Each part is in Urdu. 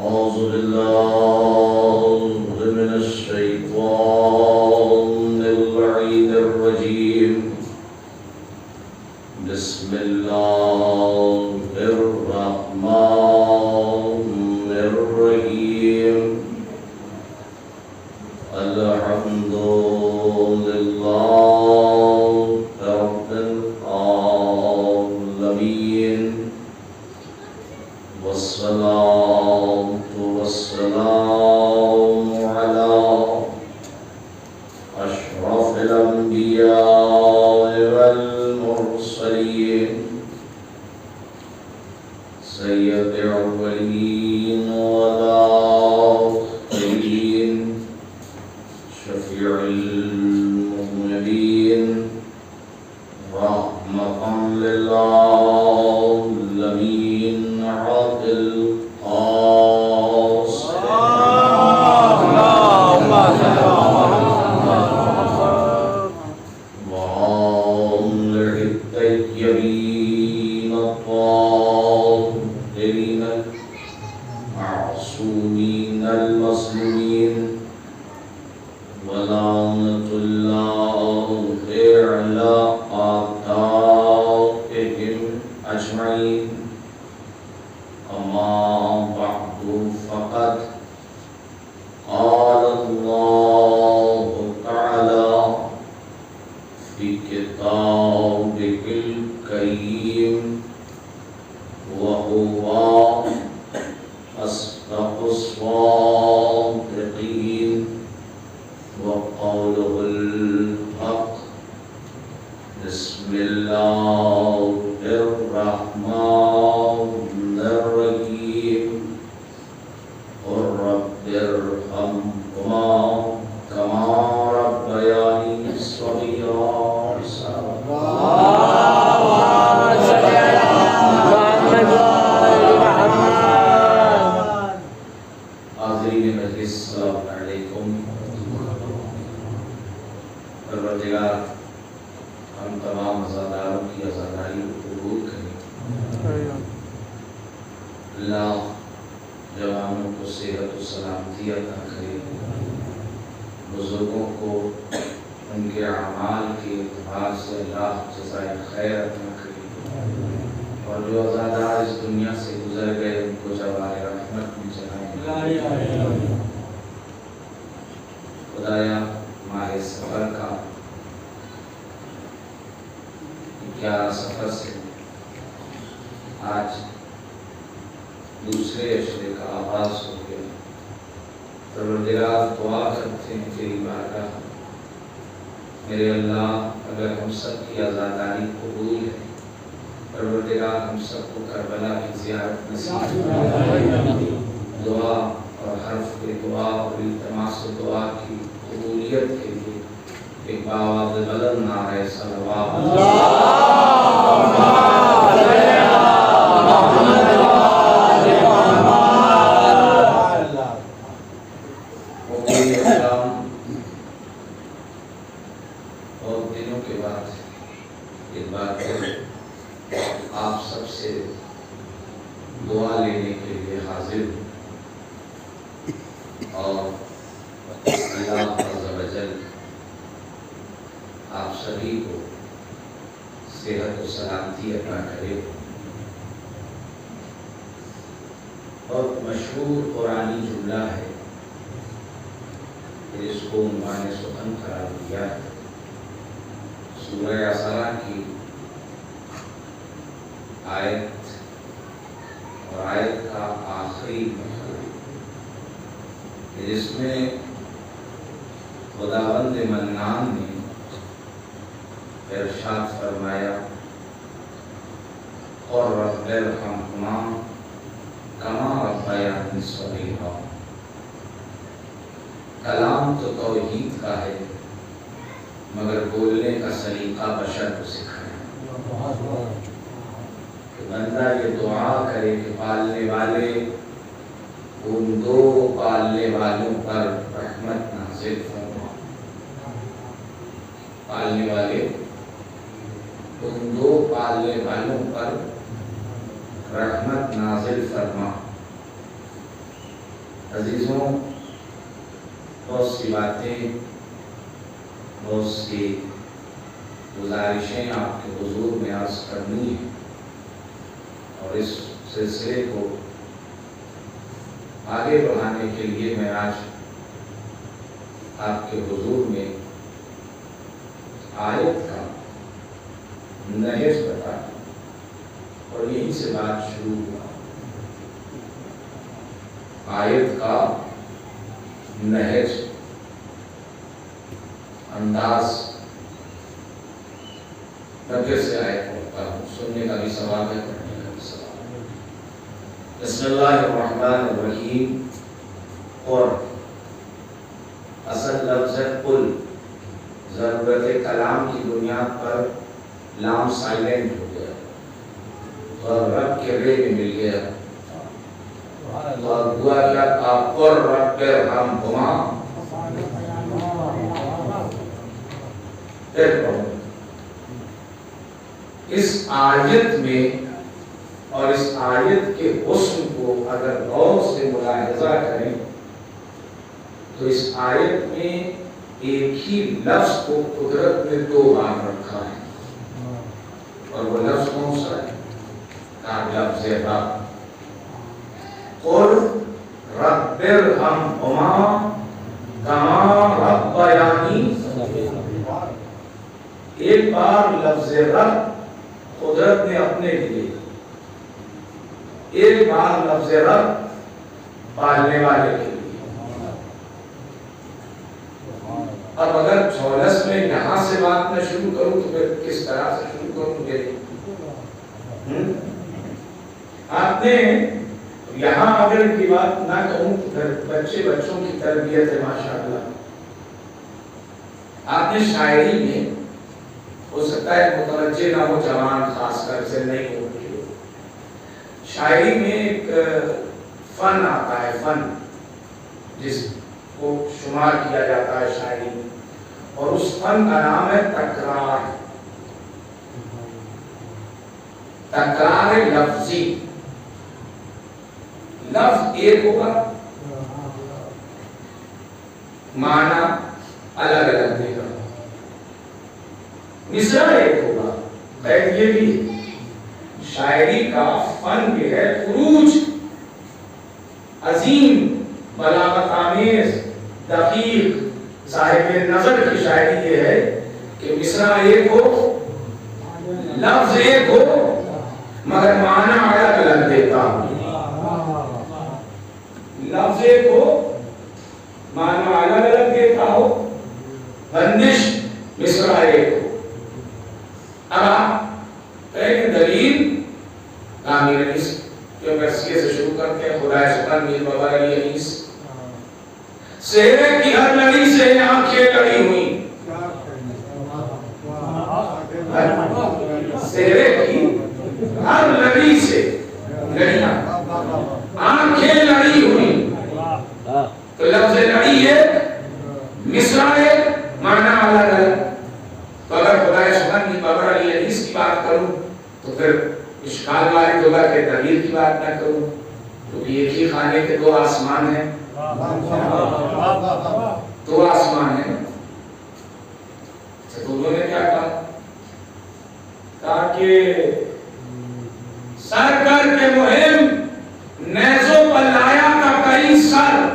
أعوذ بالله من الشيطان اللعين الرجيم بسم الله الرحمن الرحيم الحمد لله رب العالمين والصلاة والسلام على أشرف الأنبياء والمرسلين سيد الأولين والآخرين شفيع المذنبين رحمة للعالمين عادل الطيبين الطاهرين المعصومين المظلومين ولعنة الله على أعدائهم أجمعين أما بعد فقد قال الله تعالى في كتابه الكريم وهو أصدق الصادقين وقوله الحق بسم الله الرحمن الرحيم قل رب ارحمهما كما ربياني صغيرا حاضرین مجلس السلام علیکم۔ پروردگار ہم تمام عزاداروں کی عزاداری کو قبول کرے۔ اللہ جوانوں کو صحت و سلامتی عطا کرے، بزرگوں کو ان کے اعمال کے اعتبار سے اللہ جزائے خیر عطا کرے، اور جو عزادار اس دنیا سے گزر گئے ان کو جوار رحمت میں جلائے۔ خدایا ماہ سفر کا 11 سفر سے آج دوسرے عشرے کا آغاز ہو گیا۔ پروردگار دعا کرتے ہیں تیری بارگاہ، میرے اللہ اگر ہم سب کی عزاداری قبول ہے، پروردگار ہم سب کو کربلا کی زیارت نصیب فرما۔ دعا اور حرف دعا اور التماس دعا کی قبولیت کے لیے ایک باوقار بلند نعرہ صلوات اور دنوں کے بعد ایک بار آپ سب سے دعا لینے کے لیے حاضر ہوں، اور اللہ عز و جل آپ سبھی کو صحت و سلامتی عطا کرے۔ اور مشہور قرآنی جملہ ہے جس کو عنوان سخن قرار دیا ہے، سورہ اسراء کی آیت اور آیت کا آخری مقام، جس میں خداوند منان نے ارشاد فرمایا اور رب ارحمہما کما ربیانی صغیرا۔ کلام تو توحید کا ہے مگر بولنے کا سلیقہ بشر کو سکھائے کہ بندہ یہ دعا کرے کہ پالنے والے ان دو پالنے والوں پر رحمت نازل فرما، پالنے والے ان دو پالنے والوں پر رحمت نازل فرما۔ عزیزوں، بہت سی باتیں، بہت سی گزارشیں آپ کے حضور میں عرض کرنی ہیں، اور اس سلسلے کو آگے بڑھانے کے لیے میں آج آپ کے حضور میں آیت کا نہج بتا، اور یہیں سے بات شروع ہوا۔ آیت کا نہج، انداز، میں پھر سے آیت پڑھتا ہوں، سننے کا بھی ثواب ہے، پڑھنے کا بھی ثواب ہے۔ بسم اللہ الرحمن الرحیم۔ اور اصل لفظ قل، ضرورت کلام کی بنیاد پر لام سائلنٹ ہو گیا اور رب کے رے میں مل گیا، اور دعا کیا آپ قر رب ارحمہما۔ اس آیت میں اور اس آیت کے حسن کو اگر غور سے ملاحظہ کریں تو اس آیت میں ایک ہی لفظ کو قدرت نے 2 بار رکھا ہے، اور وہ لفظ کون سا ہے؟ لفظ رب۔ قل رب ارحمہما کما ربیانی۔ ایک بار لفظ رب قدرت نے اپنے لیے، ایک بار لفظ رب پالنے والے کے لیے۔ اب اگر 44 میں یہاں سے بات میں شروع کروں تو پھر کس طرح سے شروع کروں گے؟ آپ نے یہاں اگر کی بات نہ کہوں تو پھر بچوں کی تربیت ہے ماشاءاللہ۔ آپ نے شاعری میں، ہو سکتا ہے متوجہ نہ ہو جوان خاص کر سے نہیں ہو، شاعری میں ایک فن آتا ہے، فن جس کو شمار کیا جاتا ہے شاعری میں، اور اس فن کا نام ہے تکرار، تکرار لفظی۔ لفظ ایک ہوگا، معنی الگ الگ دے گا، مصرع ایک ہوگا۔ خیر یہ بھی شاعری کا فن بھی ہے، خروج عظیم، بلاغت آمیز، دقیق، صاحب نظر کی شاعری یہ ہے کہ مصرع ایک ہو، لفظ ایک ہو، مگر معنی الگ الگ دیتا ہو۔ لفظ ایک ہو، معنی الگ الگ دیتا ہو، بندش مصرع ایک ہو۔ اب آپ کہیں دلیل کامل انیس جو مرثیے سے شروع کرتے ہیں، خدا سبحان میر بابا علی انیس، سہرے کی ہر لڑی سے آنکھیں لڑی ہوئی، سہرے کی ہر لڑی سے لڑیاں آنکھیں لڑی ہوئی، تو لفظ لڑی ہے، مصرع ہے، معنی الگ الگ۔ تو اگر خدا سبحان میر بابا علی انیس کی بات کروں تو پھر اشکال والی ہوگا کہ دلیل کی بات نہ کروں، کیونکہ ایک ہی خانے کے 2 آسمان ہیں، 2 آسمان ہیں۔ تو انہوں نے کیا کہا؟ کہا کہ سر کر کے مہم نیزوں پر لایا تھا کئی سر،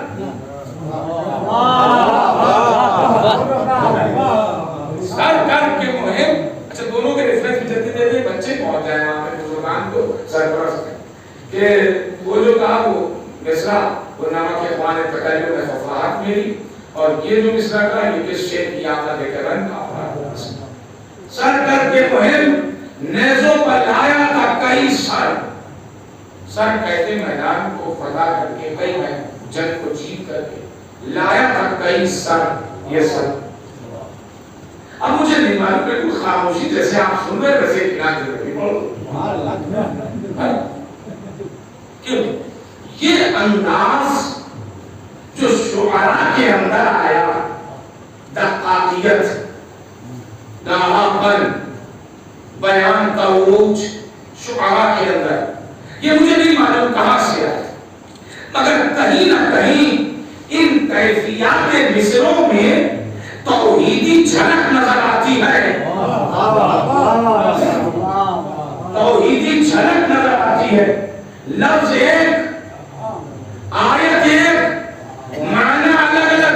سر کر کے مہم۔ اچھا دونوں کے ریفرنس بھی جلدی دے دیں، بچے پہنچ جائیں وہاں پہ بزرگان کو سرپرست ہیں کہ وہ جو کہا وہ مصرع وہ نمک اخوان تکلم میں ففاحت میری، اور یہ جو مصرع کہا یہ کس شیخ کی آقا دے کر رنگ کا سر کر کے مہم نیزوں پر لایا تھا کئی سر۔ سر کہتے میدان کو فتح کر کے، کئی جنگ کو جیت کر کے، لایا تھا کئی سر، یہ سر۔ اب مجھے نہیں معلوم کہ کوئی خاموشی جیسے آپ سن رہے ویسے کنا کر رہے کیوں؟ یہ انداز جو شعراء کے اندر آیا، دقاقیت، ناحقن، بیان کا عروج شعراء کے اندر، یہ مجھے نہیں معلوم کہاں سے آیا، مگر کہیں نہ کہیں ان کیفیات مصروں میں توحیدی جھلک نظر آتی ہے، توحیدی جھلک نظر آتی ہے۔ لفظ ایک، آیت ایک، معنی الگ الگ۔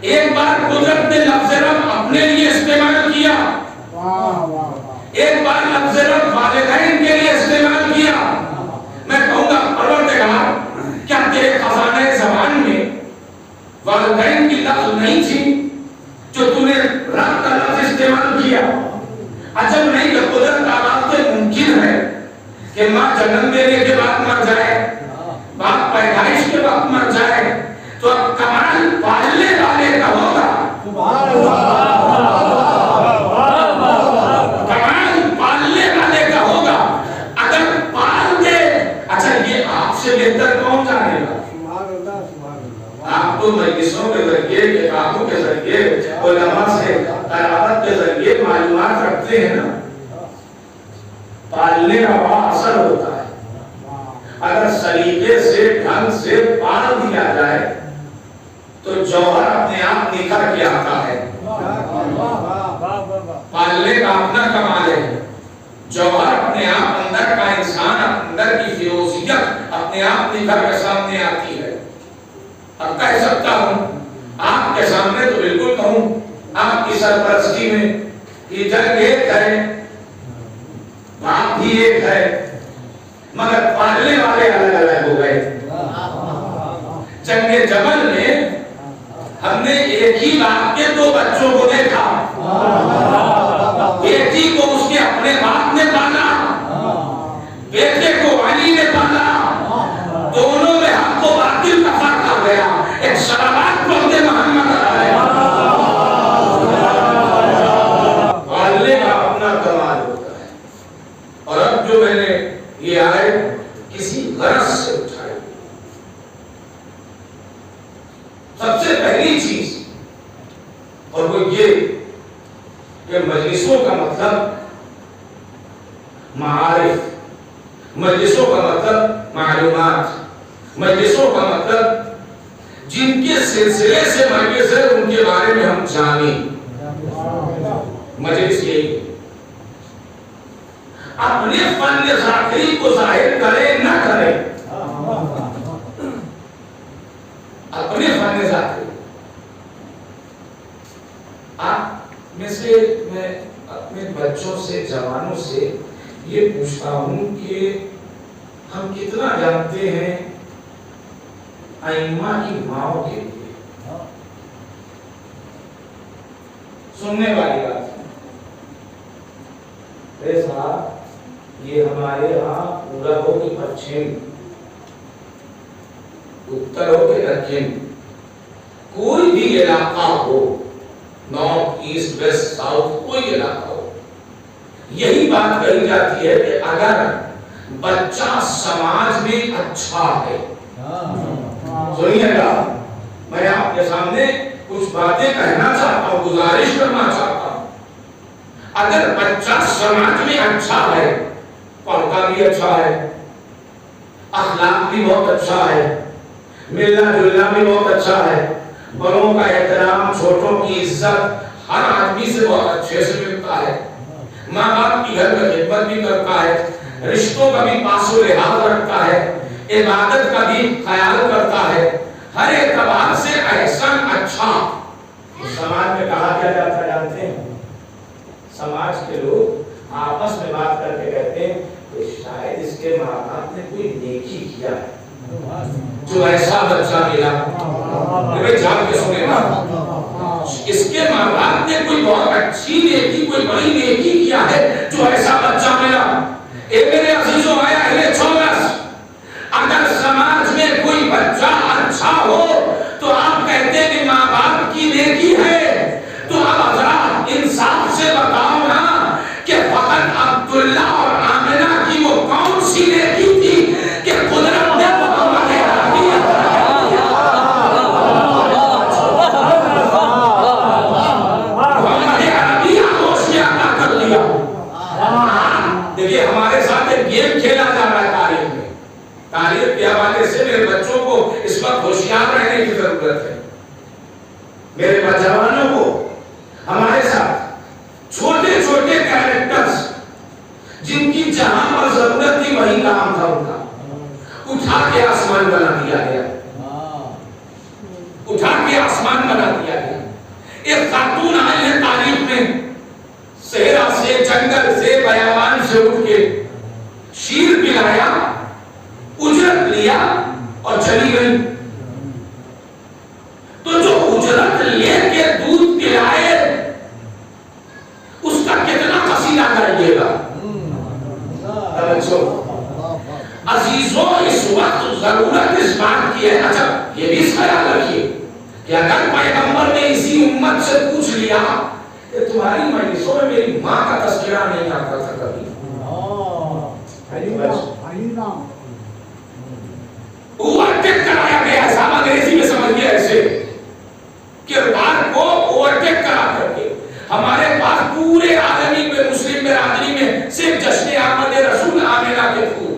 ایک بار قدرت نے لفظ رب اپنے لیے استعمال کیا، ایک بار لفظ رب والدین کے لیے استعمال کیا۔ میں کہوں گا پروردگار کیا تیرے خزانے زبان میں والدین کی لفظ نہیں تھی جو تم نے رب کا لفظ استعمال کیا؟ عجب نہیں کہ قدرت کا بات تو ممکن ہے کہ ماں جنم دینے کے بعد مر جائے، باپ پیدائش کے وقت مر جائے، تو اب کمال پالنے والے کا ہوگا، کمال پالنے والے کا ہوگا۔ اگر پال دے، اچھا یہ آپ سے بہتر کون جانے گا؟ آپ تو مجلسوں کے ذریعے، کتابوں کے ذریعے، علماء سے قرابت کے ذریعے معلومات رکھتے ہیں نا۔ پالنے کا بڑا اثر ہوتا ہے، اگر سلیقے سے ڈھنگ سے پال دیا جائے تو جوہر اپنے آپ نکھر کے آتا ہے۔ پالنے کا اپنا کمال ہے، جوہر اپنے آپ اندر کا انسان اندر کی فیروزیت اپنے آپ نکھر کے سامنے آتی ہے۔ اب کہہ سکتا ہوں آپ کے سامنے تو بالکل کہوں آپ کی سرپرستی میں کہ جنگ ایک ہے، باپ بھی ایک ہے، مگر پالنے والے الگ الگ ہو گئے۔ جنگ جمل میں ہم نے ایک ہی باپ کے دو بچوں کو دیکھا، بیٹی کو اس کے اپنے باپ نے پالا، بیٹے کو علی نے پالا، دونوں میں حق و باطل کا فرق آ گیا۔ ایک صلوات پڑھتے محمد علیہ، پالنے کا اپنا کمال ہوتا ہے۔ اور اب جو میں نے یہ آیت کسی غرض سے اٹھائی، سب سے پہلی چیز اور وہ یہ کہ مجلسوں کا مطلب معارف، مجلسوں کا مطلب معلومات، مجلسوں کا مطلب جن کے سلسلے سے مجلس ہے ان کے بارے میں ہم جانیں۔ مجلس یہی اپنے فن ذاکری کو ظاہر کرے نہ کرے، اپنے فن ذاکری۔ آپ میں سے میں اپنے بچوں سے، جوانوں سے یہ پوچھتا ہوں کہ ہم کتنا جانتے ہیں ائمہ کی ماؤں کے لیے؟ سننے والی بات ہے صاحب، یہ ہمارے ہاں پورا ہو کہ پچھم، اتر ہو کہ دکن، کوئی بھی علاقہ ہو، نارتھ ایسٹ ویسٹ ساؤتھ، کوئی علاقہ ہو، یہی بات کہی جاتی ہے کہ اگر بچہ سماج میں اچھا ہے، سنیے گا میں آپ کے سامنے کچھ باتیں کہنا چاہتا ہوں، گزارش کرنا چاہتا ہوں۔ اگر بچہ سماج میں اچھا ہے، پڑھتا بھی اچھا ہے، اخلاق بھی بہت اچھا ہے، ملنا جلنا بھی بہت اچھا ہے، بڑوں کا احترام، چھوٹوں کی عزت ہر آدمی سے بہت اچھے سے ملتا ہے، ماں باپ کی گھر میں خدمت بھی کرتا ہے، رشتوں کا بھی پاس و لحاظ رکھتا ہے، عبادت کا بھی خیال کرتا ہے، ہر اعتبار سے احسن اچھا۔ سماج میں کہا کیا جاتا ہے جانتے ہیں؟ سماج کے لوگ آپس میں بات کر کے کہتے ہیں کہ شاید اس کے ماں باپ نے کوئی نیکی کیا ہے جو ایسا بچہ ملا۔ جان کے سنے نا، اس کے ماں باپ نے کوئی بہت اچھی نیکی، کوئی بڑی نیکی کیا ہے جو ایسا بچہ ملا۔ اے میرے عزیزوں، آیا اہل چھوڑس، اگر سماج میں کوئی بچہ اچھا ہو تو آپ کہتے ہیں کہ ماں باپ کی نیکی ہے، تو اب حضرات انصاف سے بتاؤ نا کہ فقط عبداللہ اور آمنہ کی وہ کون سی نیکی تھی کہ قدرت نے محمد عربی آغوش عطا کر دیا۔ دیکھیے ہمارے ساتھ ایک گیم کھیلا جا رہا ہے تاریخ میں، تعلیم کے حوالے سے میرے بچوں کو اس وقت ہوشیار رہنے کی ضرورت ہے. میرے نوجوانوں کو ہمارے ساتھ چھوٹے چھوٹے کیریکٹرز جن کی جہاں پر ضرورت تھی وہی کام تھا ان کا اٹھا کے آسمان بنا دیا گیا. اٹھا کے آسمان بنا دیا گیا. ایک خاتون آئی ہے تاریخ میں صحرا سے جنگل سے بیابان سے اٹھ کے شیر پلایا اجرت لیا اور چلی گئی. تو جو اجرت لے کے دودھ پلائے اس کا کتنا قصیدہ کرائیے گا. عزیزوں اس وقت ضرورت اس بات کی ہے. اچھا یہ بھی اس خیال رکھیے کہ اگر پیغمبر نے اسی امت سے پوچھ لیا کہ تمہاری مجلسوں میں میری ماں کا تذکرہ نہیں آتا تھا کبھی, اوورٹیک کرایا گیا. صاحب انگریزی میں سمجھ گیا ایسے کردار کو اوورٹیک کرا کر کے ہمارے پاس پورے عالمی میں مسلم برادری میں صرف جشن آمد رسول آمنہ کے پھول,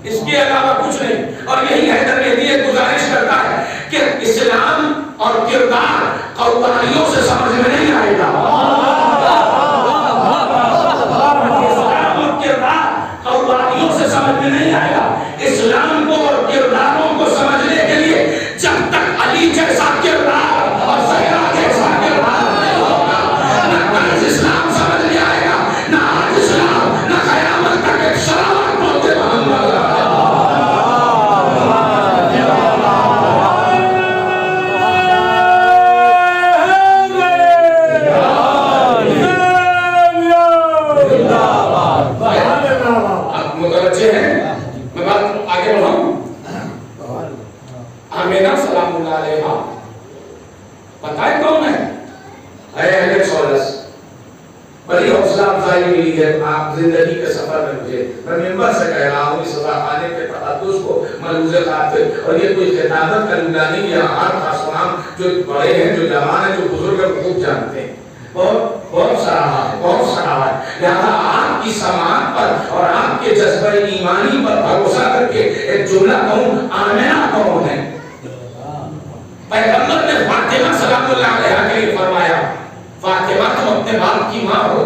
اس کے علاوہ کچھ نہیں. اور یہی حیدر مہدی ایک گزارش کرتا ہے کہ اسلام اور کردار قربانیوں سے سمجھ میں نہیں آئے گا. اسلام اور کردار قربانیوں سے سمجھ میں نہیں آئے گا. اسلام کو اور کرداروں کو سمجھنے کے لیے جب تک علی جیسا کردار اور زہرا جیسا کردار نہیں ہوگا نہ کل اسلام سمجھ میں آئے گا, نہ آج اسلام, نہ قیامت تک ایک شرابت ہوتے محمد. متوجہ ہیں میں بات آگے بڑھاؤں. آمینہ سلام اللہ علیہا پتہ ہے کون ہے؟ اہل سولس. بڑی حوصلہ افزائی ملی ہے آپ زندگی کے سفر میں. میں ممبر سے کہہ رہا ہوں اس خانے کے تقدس کو ملوز خاطر, اور یہ کوئی خطابت کا جملہ نہیں. یہ ہر خاص جو بڑے ہیں, جو جوان ہیں, جو بزرگ ہیں, خوب جانتے ہیں. بہت سراہا ہے, بہت سراہا ہے. لہذا آپ کی سماعت پر اور آپ کے جذبہ ایمانی پر بھروسہ کر کے ایک جملہ کہوں, آمنہ کون ہے؟ پیغمبر نے فاطمہ سلام اللہ علیہا کے لیے فرمایا فاطمہ تم اپنے باپ کی ماں ہو.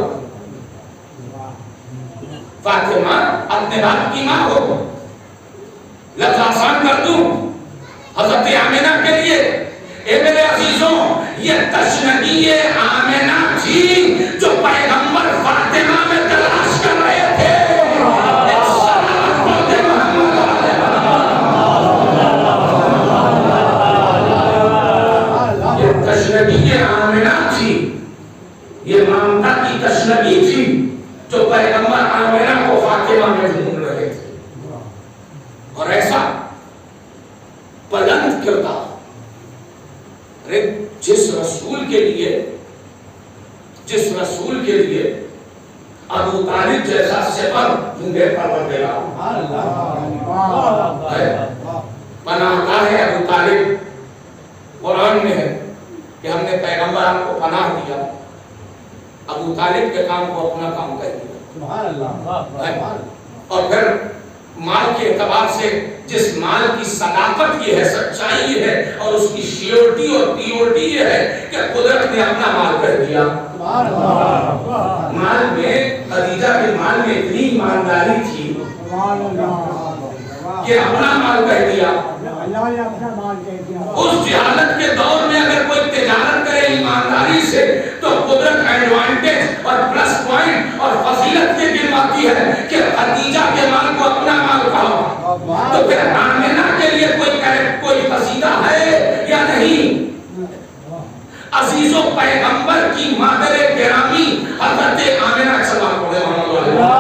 فاطمہ اپنے باپ کی ماں ہو. لفظ آسان کر دوں حضرت آمنہ کے لیے. اے میرے عزیزوں, یہ تشنگی آمنہ تھی جو پیغمبر فاطمہ میں تلاش کر رہے تھے. یہ تشنگی آمنہ تھی, یہ ممتا کی تشنگی تھی جو پیغمبر آمنہ کو فاطمہ میں ڈھونڈ رہے تھے. اور ایسا بلند کردار جس رسول کے لیے ابو طالب جیسا سپر ڈھونڈے پروردگار پناہ گاہ ہے. ابو طالب قرآن میں ہے کہ ہم نے پیغمبر آپ کو پناہ دیا. ابو طالب کے کام کو اپنا کام کر دیا. اور پھر مال کے اعتبار سے جس مال کی صداقت کی ہے, سچائی ہے, اور اس کی شیورٹی اور پیورٹی یہ ہے کہ قدرت نے اپنا مال کر دیا. مال میں خدیجہ کے مال میں اتنی ایمانداری تھی کہ اپنا مال کہہ دیا. اس جہالت کے دور میں اگر کوئی تجارت کرے ایمانداری سے تو قدرت ایڈوانٹیج اور پلس پوائنٹ اور فضیلت کے گنواتی ہے کہ خدیجہ کے مال کو اپنا مال کہا. تو پھر آمنہ کے لیے کوئی قصیدہ ہے یا نہیں؟ عزیزوں, پیغمبر کی مادر گرامی حضرت آمنہ سلام علیہا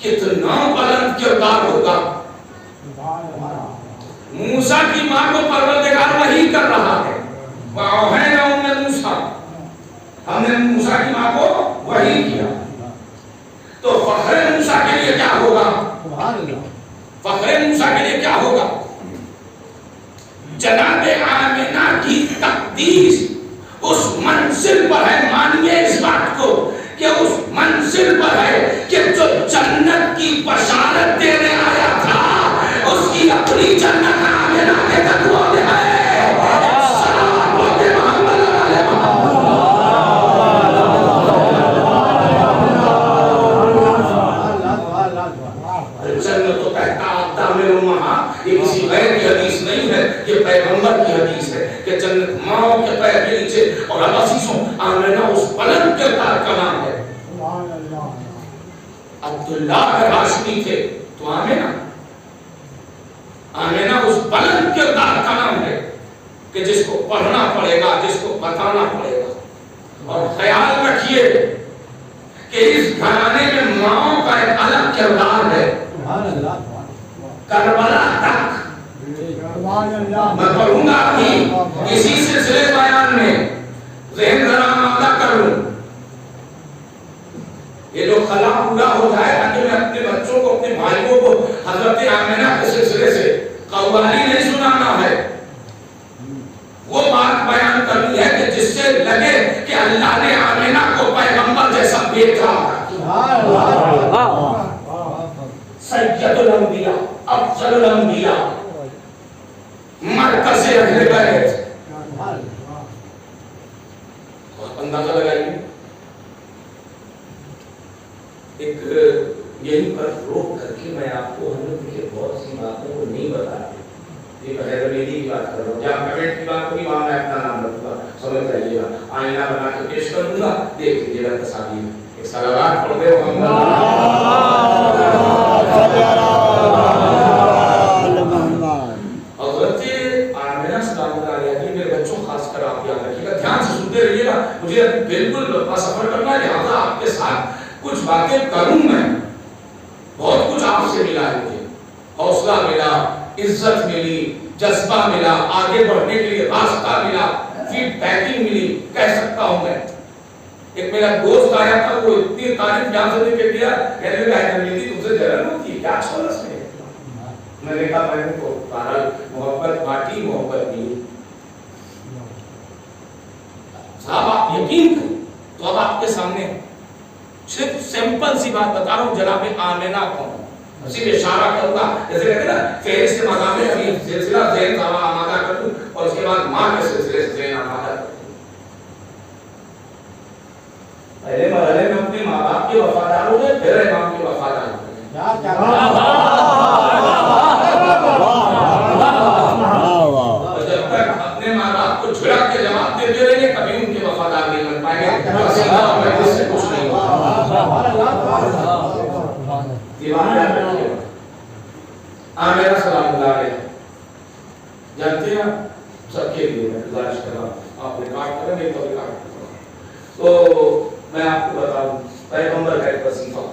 کتنا بلند کردار ہوگا. موسیٰ کی ماں کو پروردگار وحی کر رہا ہے. وَأَوْحَيْنَا إِلَىٰ مُوسَىٰ, ہم نے موسیٰ کی ماں کو وحی کیا. تو فخر موسیٰ کے لیے کیا ہوگا؟ فخر موسیٰ کے لیے کیا ہوگا؟ جناب آمنہ کی تقدیس اس منزل پر ہے. مانیے اس بات کو کہ اس منزل پر ہے کہ جو جنت کی بشارت دینے آیا تھا اس کی اپنی جنت آمینہ کے قدموں میں ہے. یہ کسی غیر کی حدیث نہیں ہے، یہ پیغمبر کی حدیث ہے کہ جنت ماؤں کے پیر کے نیچے. اور اب عزیزوں آمینہ اس بلند کردار کا نام ہے. عبداللہ اگر ہاشمی تھے تو آمینہ اس بلند کردار کا نام ہے کہ جس کو پڑھنا پڑے گا، جس کو بتانا پڑے گا. اور خیال رکھیے کہ اس گھرانے میں ماؤں کا ایک الگ کردار ہے. کربلا تک میں پڑھوں گا ابھی اسی سلسلے بیان میں، ذہن ذرا آمادہ کروں. یہ جو خلا پورا ہو جائے تاکہ میں اپنے بچوں کو، اپنے بھائیوں کو حضرت آمینہ کے سلسلے سے قوالی نہیں سنانا ہے، وہ بات بیان کرنی ہے کہ جس سے لگے کہ اللہ نے آمینہ کو پیغمبر جیسا بھیجا. سید الانبیاء، افضل الانبیاء، مرکز اہل بیت. اندازہ لگائیے ایک یہیں پر روک کر کے میں آپ کو حضرت کی بہت سی باتوں کو نہیں بتا رہا. یہ حیدر علی کی بات کر رہا ہوں، جہاں کمنٹ کی بات ہوگی وہاں میں اپنا نام رکھوں گا، سمجھ جائیے گا. آئینہ بنا کے پیش کر دوں گا، دیکھ لیجیے گا تصاویر. ایک صلوات پڑھ دے حضرت آمینہ سلام اللہ علیہ کی. میرے بچوں خاص کر آپ یاد رکھیے گا، دھیان سے سنتے رہیے گا. مجھے بالکل لمبا سفر کرنا ہے، لہٰذا آپ کے ساتھ کچھ باتیں کروں میں. بہت کچھ آپ سے ملا ہے، مجھے حوصلہ ملا، عزت ملی، جذبہ ملا، آگے بڑھنے کے لیے راستہ ملا، فیڈ بیکنگ ملی، کہہ سکتا ہوں میں. ایک میرا دوست آیا تھا، وہ اتنی تعریف یہاں سے دے کے دیا، کہنے لگا ہے میری تم سے جلن ہوتی ہے کیا چھوڑ اس میں. میں نے کہا میں نے تو بہرحال محبت بانٹی، محبت نہیں. صاحب آپ یقین کریں تو اب آپ کے سامنے صرف سمپل سی بات بتا رہا ہوں. جناب آمینہ کون؟ صرف اشارہ کروں گا، جیسے کہتے ہیں نا فہرست مقام ہے. ابھی سلسلہ ذہن آمادہ کر دوں اور اس کے بعد ماں کے سلسلے سے ذہن آمادہ کر دوں. پہلے مرحلے میں اپنے ماں باپ کے وفادار ہو گئے، پھر امام کے وفادار ہو گئے. اور جب تک اپنے ماں باپ کو جھڑا کے جواب دیتے رہیں گے کبھی ان کے وفادار نہیں بن پائیں گے. اس سے کچھ نہیں ہوگا. آمینہ سلام اللہ علیہ جانتے ہیں سب کے لیے میں گزارش کر رہا ہوں، آپ ریکارڈ کریں نہیں تو ریکارڈ کریں. تو میں آپ کو بتاؤں پیغمبر کا ایک وظیفہ،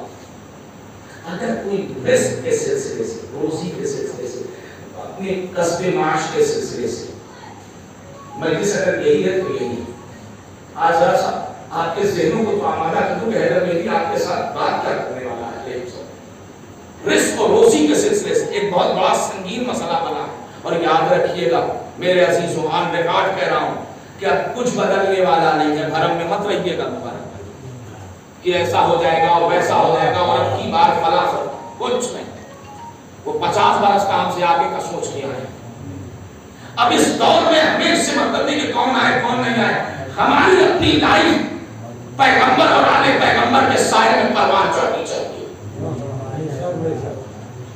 اگر کوئی رزق کے سلسلے سے، روزی کے سلسلے سے، اپنے کسب معاش کے سلسلے سے مجلس اگر یہی ہے تو یہی ہے. آج ذرا سا آپ کے ذہنوں کو تو آمادہ کر دوں کہ حیدر مہدی آپ کے ساتھ بات کیا کرنے والا ہے. رزق اور روزی کے سلسلے سے ایک بہت بڑا سنگین مسئلہ بنا ہے. اور یاد رکھیے گا میرے عزیزوں، آن ریکارڈ کہہ رہا ہوں کہ اب کچھ بدلنے والا نہیں ہے. بھرم میں مت رہیے گا مبارک کہ ایسا ہو جائے گا اور ویسا ہو جائے گا اور اب کی بات فلاں کچھ نہیں. وہ 50 برس کا ہم سے آگے کا سوچ کے آئے. اب اس دور میں ہمیں اس سے مطلب نہیں کہ کون آئے کون نہیں آئے. ہماری اپنی لائف پیغمبر اور آل پیغمبر کے سائے میں پروان چڑھنی چاہیے.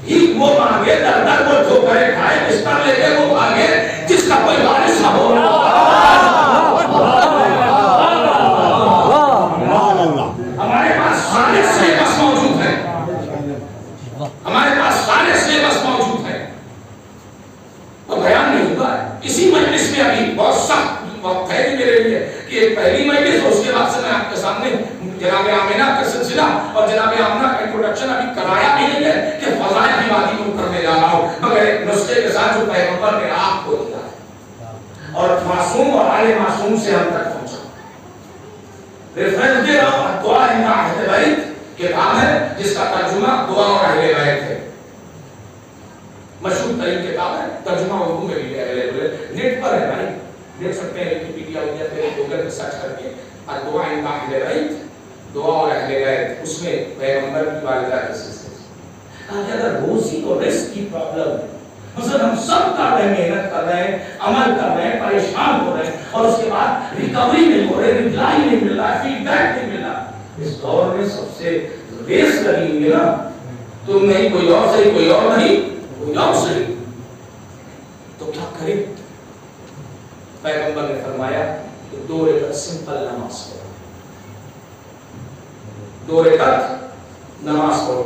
ہی وہ مانگے در در وہ ٹھوکریں کھائے، بستر لے کے وہ مانگے جس کا کوئی وارث نہ ہو. ہمارے پاس سارے سلیبس موجود ہیں، ہمارے پاس سارے سلیبس موجود ہیں اور بیان نہیں ہوا ہے. اسی مجلس میں ابھی بہت سخت وقت ہے میرے لیے کہ ایک پہلی مجلس اور اس کے بعد سے میں آپ کے سامنے جناب آمینہ کا سلسلہ اور جناب آمینہ کا انٹروڈکشن ابھی کرایا نہیں ہے کہ فضائل کی باتیں میں کرنے جا رہا ہوں، مگر ایک نسخے کے ساتھ جو پیغمبر نے آپ کو دیا ہے اور معصوم اور آل معصوم سے ہم تک پہنچا. ریفرنس دے رہا ہوں، دعا عند اہل بیت کتاب ہے جس کا ترجمہ دعا اور اہل بیت ہے. مشہور ترین کتاب ہے، ترجمہ اردو میں بھی اویلیبل ہے، نیٹ پر ہے بھائی، دیکھ سکتے ہیں ویکیپیڈیا ہو یا پھر گوگل پہ سرچ کر کے دعا عند اہل بیت دعا اور اہل بیت، اس میں پیغمبر کی والدہ کے سلسلے سے اگر روزی اور رزق کی پرابلم ہے، مثلا ہم سب کر رہے ہیں، محنت کر رہے ہیں، عمل کر رہے ہیں، پریشان ہو رہے ہیں، اور اس کے بعد ریکوری نہیں ہو رہی، رپلائی نہیں مل رہا، فیڈ بیک نہیں مل رہا، اس دور میں سب سے ریس لگی ہوئی ہے نا، تم نہیں کوئی اور صحیح، کوئی اور نہیں کوئی اور صحیح، تو کیا کرے؟ پیغمبر نے فرمایا کہ 2 رکعت سمپل نماز پڑھو، 2 رکعت نماز پڑھو۔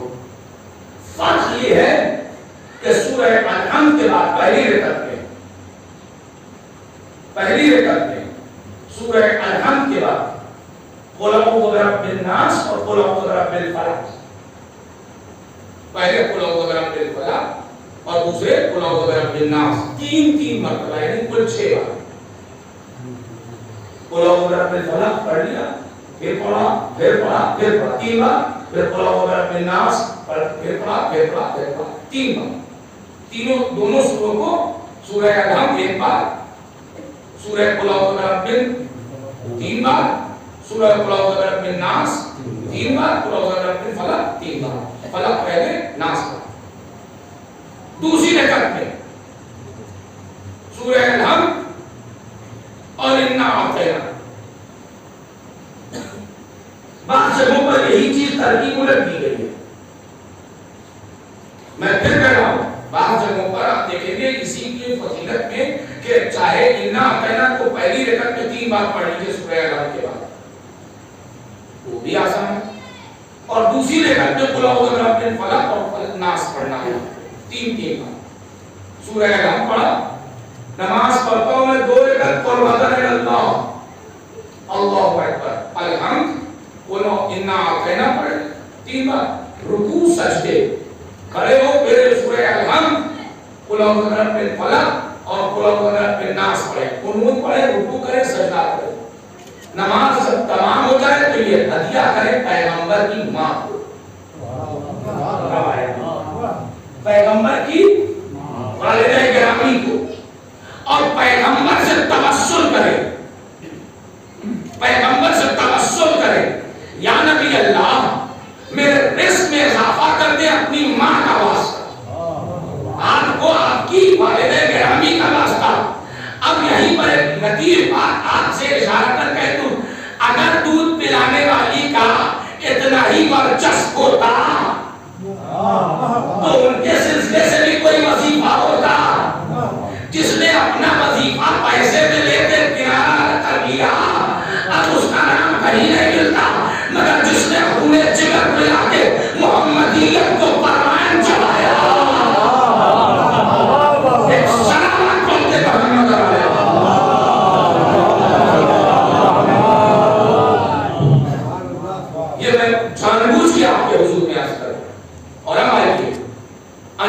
فرق یہ ہے کہ سورہ انعام کے بعد پہلی رکعت میں سورہ انعام کے بعد قل اعوذ برب الناس اور قل اعوذ برب الفلق، پہلے قل اعوذ برب الفلق اور دوسرے قل اعوذ برب الناس، 3 مرتبہ، یعنی کل 6 بار قل اعوذ برب الفلق پڑھ لیا، پھر پڑھا 3 بار، پھر قل اعوذ برب الناس پھر پڑھا 3 بار، دونوں سوروں کو سورہ انعام 1 بار، سورہ قل اعوذ برب 3 بار، سورہ قل اعوذ برب الناس 3 بار، قل اعوذ برب الفلق 3 بار، فلق پہلے ناس پر۔ دوسری رکعت میں سورہ انعام اور انا اعطینا، بعض جگہوں پر یہی چیز ترکیب الٹ دی گئی ہے، میں پھر کہہ رہا ہوں بعض جگہوں پر آپ دیکھیں گے اسی کی فضیلت میں کہ چاہے انا اعطینا کو پہلی رکعت میں 3 بار پڑھ لیجیے سورہ انعام کے بعد، وہ بھی آسان ہے، اور دوسری رکعت میں قل اعوذ برب الفلق اور ناس پڑھنا ہے 3 بار۔ سورہ انعام پڑھا، نماز پڑھتا ہوں میں 2 رکعت قربتاً اللہ، اللہ اکبر، الحمد، قل انا اعطینا پڑھے 3 بار، رکوع سجدے، کھڑے ہو پھر سورہ الحمد، قل اعوذ برب الفلق اور قل اعوذ برب الناس پڑھے، قنوت پڑھے، رکوع کرے، سجدہ کرے، نماز جب تمام ہو جائے تو یہ ہدیہ کرے پیغمبر کی ماں کو، پیغمبر کی والدہ گرامی کو، اور پیغمبر سے توسل کرے، پیغمبر سے توسل کرے، یا نبی اللہ میرے رزق میں اضافہ کر دے اپنی ماں کا واسطہ، آپ کو آپ کی والدہ گرامی کا واسطہ۔ اب یہیں پر ایک لطیف بات آپ سے اشارہ کر کہہ دوں، اگر دودھ پلانے والی کا اتنا ہی ورچسپ ہوتا تو ان کے سلسلے سے بھی کوئی وظیفہ ہوتا، جس نے اپنا وظیفہ پیسے میں لے کر کنارہ کر لیا، اب اس کا نام کہیں نہیں ملتا، مگر جس نے اپنے جگر پلا کے محمدیت کو پروان چڑھایا، ایک سلامت بولتے پر نظر آیا۔ یہ میں جان بوجھ کے آپ کے حضور میں عرض کروں، اور ہم آئیے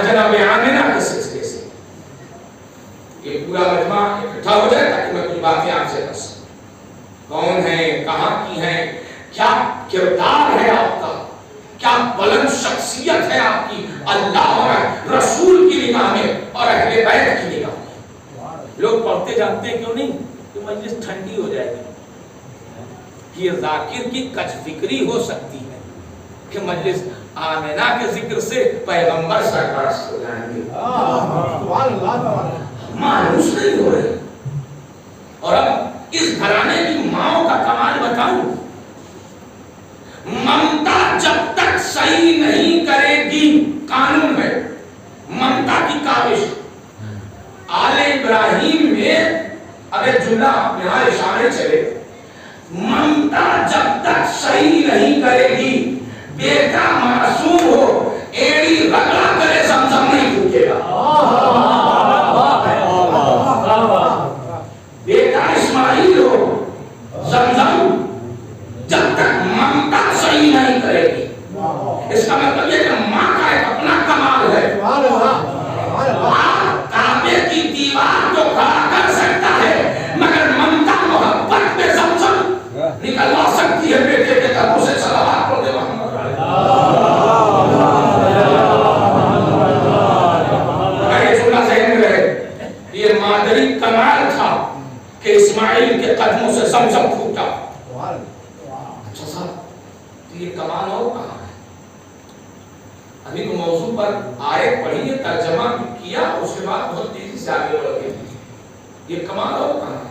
جناب آمنہ کے سلسلے سے یہ پورا مجمع اکٹھا ہو جائے تاکہ میں کچھ باتیں آپ سے کر سکوں، کون ہیں، کہاں کی ہیں، کیا کردار ہے آپ کا، کیا بلند شخصیت ہے آپ کی اللہ اور رسول کی نگاہ میں اور اہل بیت کی نگاہ میں۔ لوگ پڑھتے جانتے ہیں کیوں نہیں کہ مجلس ٹھنڈی ہو جائے گی، یہ ذاکر کی کچھ فکری ہو سکتی ہے کہ مجلس آمنہ کے ذکر سے پیغمبر سرپرست ہو جائیں گے، مانوس نہیں ہو رہے۔ اور اب اس گھرانے کی ماں کا کمال بتاؤں، ممتا جب تک صحیح نہیں کرے گی، قانون ہے ممتا کی کاوش، آل ابراہیم میں اب ایک جملہ یہاں اشارے چلے، ممتا جب تک صحیح نہیں کرے گی، بیٹا معصوم ہو ایڑی رگڑا کرے زمزم نہیں پھوکے گا، بیٹا اسماعیل ہو زمزم جب تک ممتا صحیح نہیں کرے گی، اس کا مطلب یہ کہ ماں کا ایک اپنا کمال ہے، آپ کعبے کی دیوار کو کھڑا کر سکتا ہے مگر ممتا محبت میں زمزم نکلوا سکتی ہے بیٹے کے قدموں سے۔ صلوات پڑھتے محمد یہ مادری کمال تھا کہ اسماعیل کے قدموں سے زمزم پھوٹا۔ اچھا صاحب تو یہ کمال اور کہاں ہے؟ ابھی تو موضوع پر آیت پڑھی ہے، ترجمہ کیا، اس کے بعد بہت تیزی سے آگے بڑھ گئے. یہ کمال اور کہاں ہے؟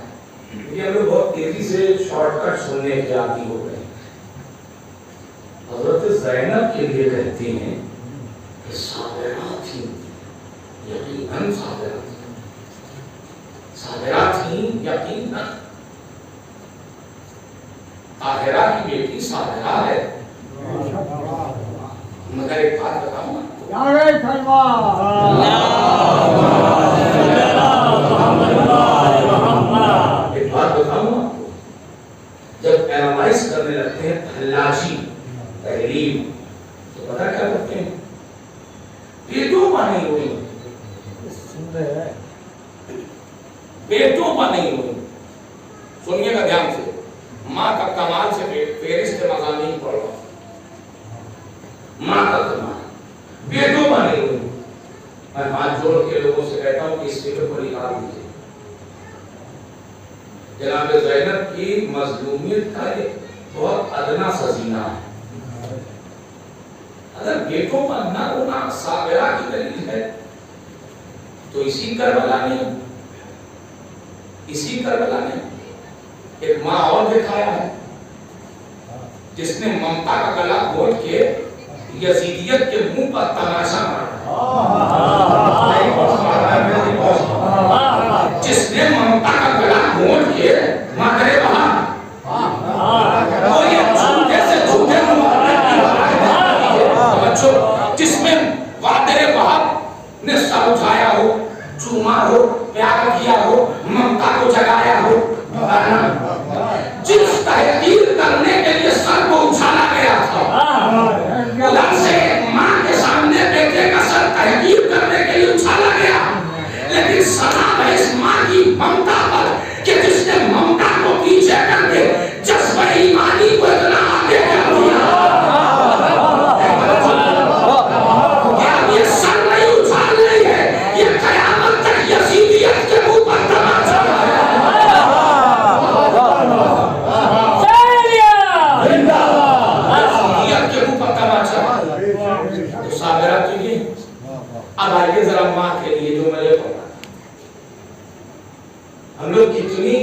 یہ ہمیں بہت تیزی سے شارٹ کٹ سننے کے عادی ہو گئے. حضرت زینب کے لیے کہتے ہیں کہ صابرات تھیں، یقیناً صابرات تھیں، صابرات تھیں یقیناً. طاہرہ کی بیٹی صابرہ ہے. مگر ایک بات بتاؤں ایک بات بتاؤں آپ کو، جب اینالائز کرنے لگتے ہیں تھلاجی تحلیل تو پتہ کیا کرتے ہیں؟ پیٹوں پر نہیں ہوئی، پیٹوں پر نہیں ہوئی. سنیے گا دھیان سے، ماں کا کمال سے فہرست مضامین پڑھ رہا ہوں. ماں کا کمال بیٹوں پر نہیں ہوئی. میں ہاتھ جوڑ کے لوگوں سے کہتا ہوں کہ اس فکر کو نکال دیجیے. جناب زینب کی مظلومیت کا ایک بہت ادنا سزینہ ہے. اگر بیٹوں پر نہ ہونا صابرہ کی دلیل ہے تو اسی کربلا نے ایک ماں اور دکھایا ہے جس نے ممتا کا گلا گھونٹ کے یزیدیت کے منہ پر تماشا مارا. جس نے ممتا کا گلا گھونٹ کے مادر وہاں جس میں وادر وہاں نے سر اٹھایا ہو، چوما ہو، پیار کیا ہو، ممتا کو جگایا ہو. جس تحقیر کرنے کے لیے سر کو اچھالا گیا تھا، ادھر سے ماں کے سامنے بیٹے کا سر تحقیر کرنے کے لیے اچھالا گیا، لیکن سلام ہے اس ماں کی ممتا پر کہ جس نے ممتا کو پیچھے کر کے جذبہ ایمانی کو اتنا آگے کر دیا. یہ سر نہیں اچھال رہی ہے، یہ قیامت تک یزیدیت کے منہ پر تماشا ہے. اب آئیے ذرا ماں کے لیے جو میں نے پڑھا. ہم لوگ کتنی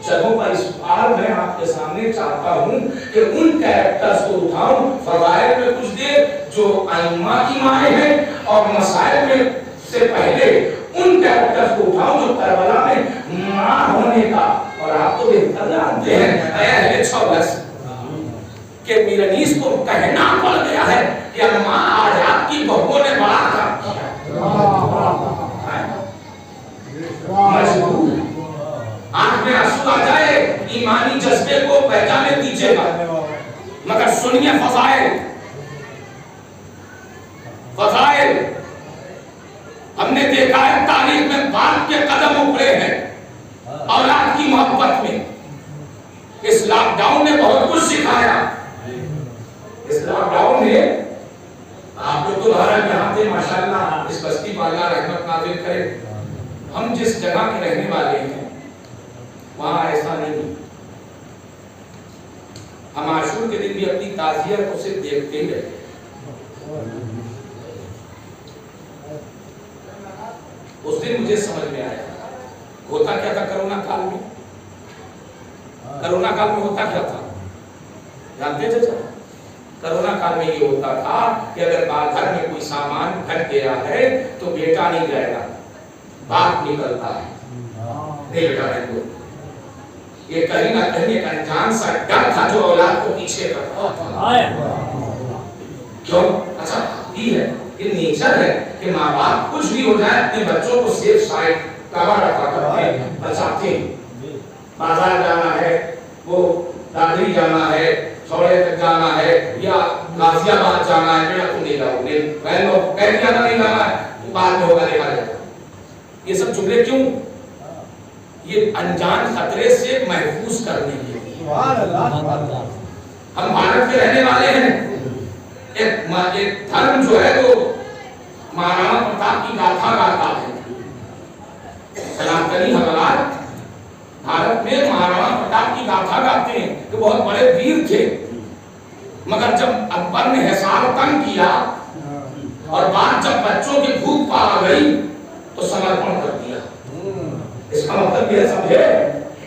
جگہوں پر اس بار میں آپ کے سامنے چاہتا ہوں کہ ان کیریکٹرز کو اٹھاؤں فضائل میں کچھ دیر جو ائمہ کی مائیں ہیں اور مسائل میں سے پہلے ان کیریکٹرز کو اٹھاؤں جو کربلا میں ماں ہونے کا. اور آپ تو بہتر جانتے ہیں اے اہل چھولس کہ میرنیس کو کہنا پڑ گیا ہے کہ اماں آج آپ کی بہووں نے بڑا کام کیا. مجبور آنکھ میں آنسو آ جائے، ایمانی جذبے کو پہچانے دیجیے گا. مگر سنیے فضائل ہم نے دیکھا ہے تاریخ میں باپ کے قدم اکھڑے ہیں اولاد کی محبت میں. اس لاک ڈاؤن نے بہت کچھ سکھایا. اس لاک ڈاؤن نے آپ لوگ تو بہرحال یہاں تھے ماشاءاللہ، اس بستی پر اللہ رحمت نازل کرے. ہم جس جگہ کے رہنے والے ہیں وہاں ایسا نہیں. ہم عاشور کے دن بھی اپنی تعزیہ کو صرف دیکھتے ہی رہتے. اس دن مجھے سمجھ میں آیا ہوتا کیا تھا کرونا کال میں. کرونا کال میں ہوتا کیا تھا جانتے تھے؟ کرونا کال میں یہ ہوتا تھا کہ اگر گھر میں کوئی سامان گھٹ گیا ہے تو بیٹا نہیں جائے گا، باپ نکلتا ہے. نہیں بیٹا رہنے دو. یہ کہیں نہ کہیں ایک انجان سا ڈر تھا جو اولاد کو پیچھے کرتا تھا. کیوں؟ اچھا یہ ہے، یہ نیچر ہے کہ ماں باپ کچھ بھی ہو جائے اپنے بچوں کو سیف سائڈ کور رکھا کرتے ہیں، بچاتے ہیں. بازار جانا ہے، وہ دادری جانا ہے، چھوڑے تک جانا ہے یا غازی آباد جانا ہے، بیٹا تم نہیں جاؤ گے، بہن لوگ کہہ دیا نہیں جانا ہے، بعد میں ہوگا دیکھا جائے. یہ سب جملے کیوں؟ یہ انجان خطرے سے محفوظ کرنے کے لیے. ہم بھارت کے رہنے والے ہیں. ایک دھرم جو ہے وہ مہارانا پرتاپ کی گاتھا گاتا ہے. سناتنی حضرات بھارت میں مہارانا پرتاپ کی گاتھا گاتے ہیں کہ بہت بڑے ویر تھے. مگر جب اکبر نے حصار تنگ کیا اور بات جب بچوں کی بھوک پا گئی تو سمرپن کر دیا. اس کا مطلب یہ سمجھے،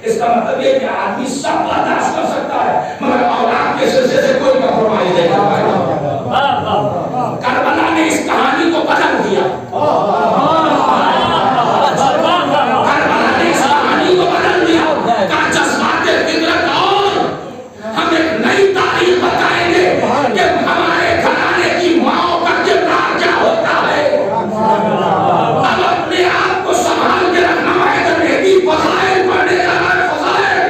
اس کا مطلب یہ کہ آدمی سب برداشت کر سکتا ہے مگر اولاد کے سلسلے سے کوئی کمپرومائز نہیں کر پائے گا. کربلا نے اس کہانی کو بدل دیا. کربلا نے اس کہانی کو بدل دیا. کا جذبات فطرت اور ہم ایک نئی تاریخ بتائیں گے کہ ہمارے گھرانے کی ماں کا کردار کیا ہوتا ہے. اب اپنے آپ کو سنبھال کے رکھنا ہے. فضائل پڑھنے جا رہا ہے. فضائل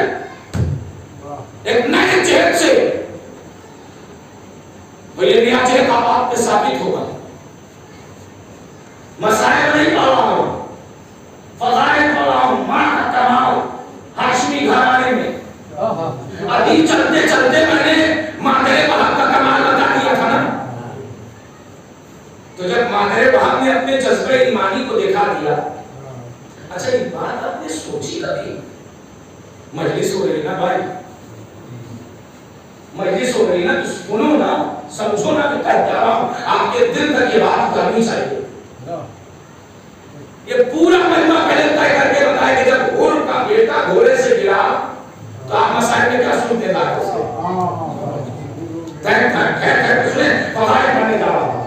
ایک نئے چہر سے تو یہ نیا چہر آپ پہ ثابت ہوگا. مسائل نہیں پڑھ رہا ہوں، فضائل پڑھ رہا ہوں. ماں کا کمال ہاشمی گھرانے میں. ابھی چلتے چلتے میں نے مادر بہار کا کمال بتا دیا تھا نا. تو جب مادر بہار نے اپنے جذبہ ایمانی کو دکھا دیا. اچھا یہ بات آپ نے سوچی کبھی؟ مجلس ہو رہی نا بھائی، مجلس ہو رہی نا تو سنو نا، سمجھو نا کہ کہتا رہا ہوں. آپ کے دل تک یہ بات کرنی چاہیے. یہ پورا مجمع پہلے طے کر کے بتائے کہ جب گھوڑ کا بیٹا گھوڑے سے گرا تو آپ مسائل میں کیا سنتے تھا اس کے فضائل پڑھنے جا رہا تھا.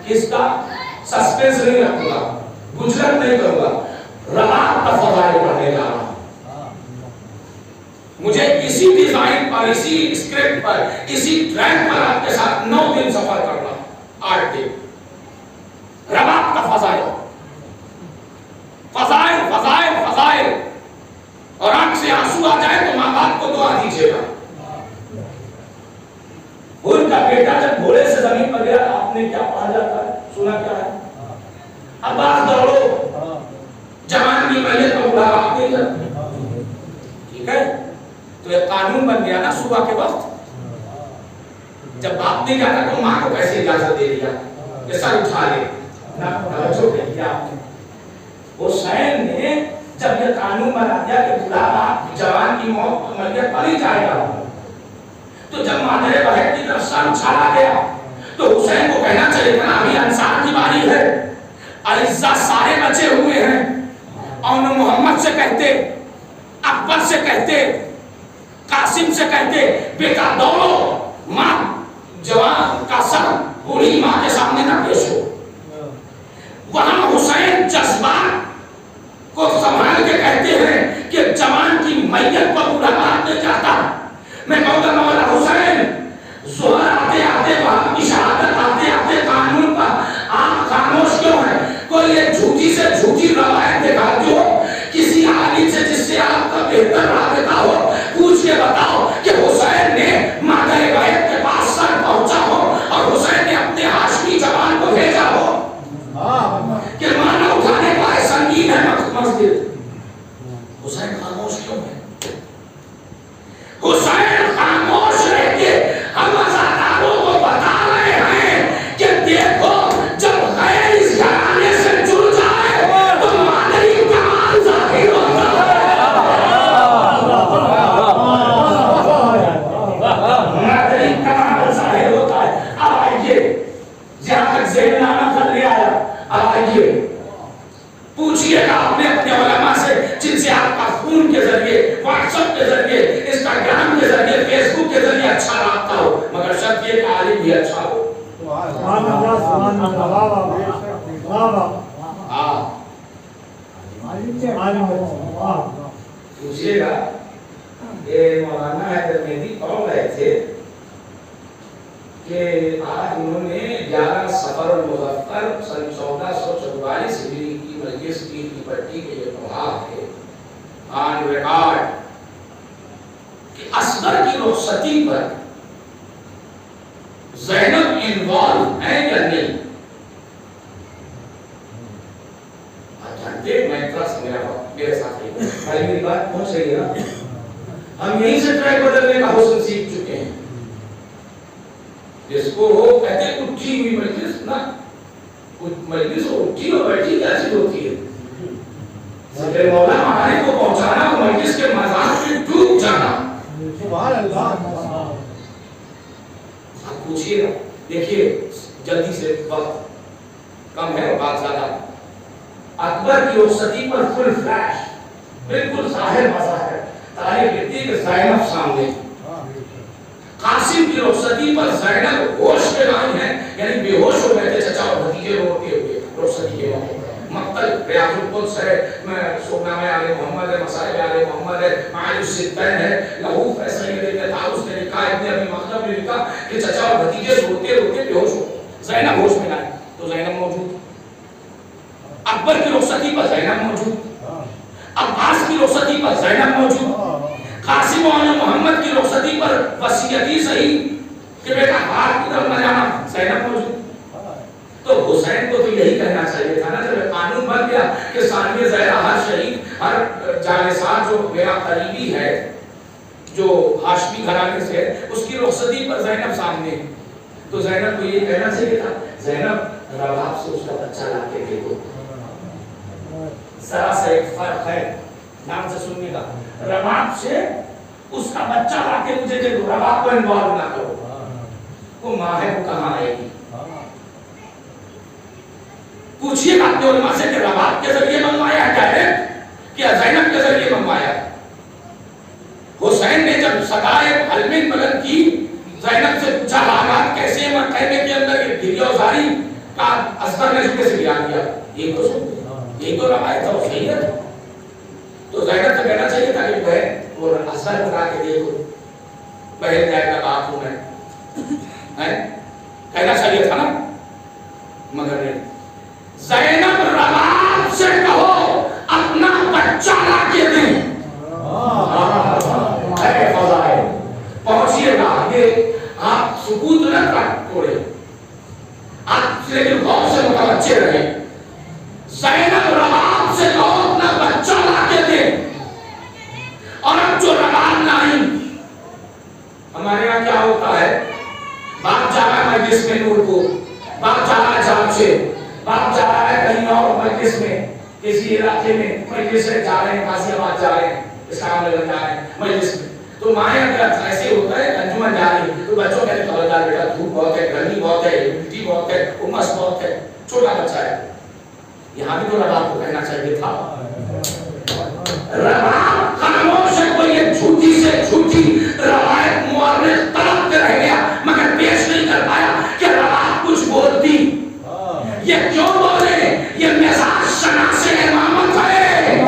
کس کا سسپینس نہیں رکھوں گا، گجرت نہیں کروں گا. رباط کا فضائل پڑھنے جا رہا ہوں. مجھے اسی ڈیزائن پر، اسی اسکرپٹ پر، اسی ٹریک پر آپ کے ساتھ 9 دن سفر کرنا. 8 دن رباط کا فضائل، فضائل فضائل فضائل. اور آنکھ سے آنسو آ جائے تو ماں باپ کو دعا دیجیے گا. ان کا بیٹا جب گھوڑے سے زمین پر گیا آپ نے کیا پڑھا جاتا ہے، سنا کیا ہے؟ عباس دوڑو، جوان کی میت کو بلا آپ نہیں کرتے. ٹھیک ہے، تو ایک قانون بن گیا نا صبح کے وقت. جب باپ نہیں جاتا تو ماں کو کیسے اجازت دے دیا کہ سر اٹھا لے نا. حسین نے جب یہ قانون بنا دیا کہ بوڑھا باپ جوان کی موت میت پر ہی جائے گا، تو جب مادر بہت کی طرف سر اچھالا گیا تو حسین کو کہنا چاہیے تھا ابھی انصار کی باری ہے. اعزا سارے بچے ہوئے ہیں. اور محمد سے کہتے، اکبر سے کہتے، قاسم سے کہتے بیٹا دوڑو، ماں جوان کا سر بوڑھی ماں کے سامنے نہ پیش ہو. وہاں حسین جذبات کو سنبھال کے کہتے ہیں کہ جوان کی میت پر بوڑھا باپ نہیں چاہتا. میں کہوں گا مولا حسین زہر آتے آتے وہاں کی شہادت آتے آتے قانون پر آپ خاموش کیوں ہیں؟ کوئی ایک جھوٹی سے جھوٹی روایت دکھا دو کسی عالم سے جس سے آپ کا بہتر رابطہ ہو، پوچھ کے بتاؤ کہ حسین نے مادر بیت کے پاس سر پہنچا ہو اور حسین نے اپنے ہاشمی جوان کو بھیجا ہو کہ مانا اٹھانے پائے سنگین ہے مسجد. حسین خاموش کیوں ہے؟ حسین خاموش رہ کے ہم ازاداروں کو بتا رہے ہیں کہ دیکھو جب غیر اس گھرانے سے جڑ جائے تو مادری کمال ظاہر ہوتا ہے. مادری کمال ظاہر ہوتا ہے. اب آئیے جہاں تک ذہن نامہ کر لیا ہے، اب آئیے پوچھئے گا اپنے اپنے علماء سے جن سے آپ کا فون کے ذریعے، واٹس ایپ کے ذریعے، انسٹاگرام کے ذریعے، فیس بک کے ذریعے اچھا رابطہ ہو، مگر شرط یہ کہ عالم بھی اچھا ہو. پوچھئے گا یہ مولانا حیدر مہدی پڑھ رہے تھے کہ آج انہوں نے 11 صفر المظفر سن 1444 ہجری کی مجلس کی پٹی کے یہ پڑھا ہے آن ریکارڈ کہ اصغر کی رخصتی پر زینب انوالو ہے یا نہیں. آپ جانتے میں اتنا سمجھا میرے ساتھ بھائی میری بات پہنچ رہی ہے نا. ہم یہیں سے ٹریک بدلنے کا حسن سیکھ چکے ہیں. جس کو وہ کہتے ہیں اٹھی ہوئی مجلس نا، مجلس اٹھی اور بیٹھی کیسی ہوتی ہے. ذکر مولا مہانے کو پہنچانا اور مجلس کے مزاج میں ڈوب جانا. سبحان اللہ. پوچھیے گا. دیکھیے جلدی سے وقت کم ہے اور بات زیادہ. اکبر کی رخصتی پر فل فلیش بالکل ظاہر مظاہر تاریخ لکھتی ہے کہ زینب سامنے. قاسم کی رخصتی پر زینب ہوش کے نام ہے یعنی بے ہوش ہو گئے تھے چچا اور بھتیجے روتے ہوئے رخصتی کے وقت. مقتل ریاض القدس ہے, سوگنامہ آل محمد ہے, مصائب آل محمد ہے, معاج الستین ہے, لہو فیصل نے طاؤس نے لکھا, ابن ابی مکتب نے لکھا کہ چچا اور بھتیجے روتے روتے بے ہوش ہو. زینب ہوش میں آئی تو زینب موجود. اکبر کی رخصتی پر زینب موجود, عباس کی رخصتی پر زینب موجود, قاسم و محمد کی رخصتی پر وصیتی صحیح کہ بیٹا باہر کی طرف نہ جانا, زینب موجود. تو حسین کو تو یہی کہنا چاہیے تھا نا جب قانون بن گیا کہ ثانیہ زہرا ہر شہید ہر جانثار جو میرا قریبی ہے جو ہاشمی گھرانے سے ہے اس کی رخصتی پر زینب سامنے ہے, تو زینب کو یہی کہنا چاہیے تھا زینب رباب سے اس کا بچہ لا کے دے دو. ذرا سا ایک فرق ہے, نام سے سنیے گا, رباب سے اس کا بچہ لا کے مجھے دے دو, رباب کو انوالو نہ کرو. وہ ماں ہے وہ کہاں آئے گی؟ پوچھئے گا اپنے علماء سے کہ رباب کے ذریعے منوایا ہے ڈائریکٹ کیا زینب کے ذریعے منوایا ہے؟ حسین نے جب صدائے علم بلند کی زینب سے پوچھا حالات کیسے ہیں, خیمے کے اندر یہ گریہ وزاری کا اصغر نے جھکے سے بیان کیا. یہی تو روایت ہے, صحیح ہے. تو زینب سے کہنا چاہیے تھا کہ بہن وہ اصغر بنا کے دے دو, بہن جائے گا بات ہوں میں, کہنا چاہیے تھا نا, مگر نہیں. زینب رباب سے کہو اپنا بچہ لا کے دیں. پہنچیے گا آگے, آپ سکوت نہ توڑے, آپ لیکن غور سے متوجہ رہے. زینب رباب سے کہو اپنا بچہ لا کے دیں. اور اب جو رباب لائی, ہمارے یہاں کیا ہوتا ہے, باپ جا رہا ہے مجلس میں نور کو, باپ جا رہا ہے جام سے, باپ جا رہا ہے کہیں اور مجلس میں, کسی علاقے میں مجلس میں جا رہے ہیں, غازی آباد جا رہے ہیں, اسلام نگر جا رہے ہیں مجلس میں. تو مائیں اگر ایسے ہوتا ہے انجمن جا رہی ہے تو بچوں کہتے ہیں خبردار بیٹا دھوپ بہت ہے, گرمی بہت ہے, ہیومیڈیٹی بہت ہے, امس بہت ہے, چھوٹا بچہ ہے. یہاں بھی تو رباب کو کہنا چاہیے تھا. رباب خاموش ہے, کوئی ایک جھوٹی سے جھوٹی روایت مورخ تڑپتے رہ گیا مگر پیش نہیں کر پایا کہ رباب کچھ بولتی. یہ کیوں بولے, یہ مزاج شناس امامت ہے.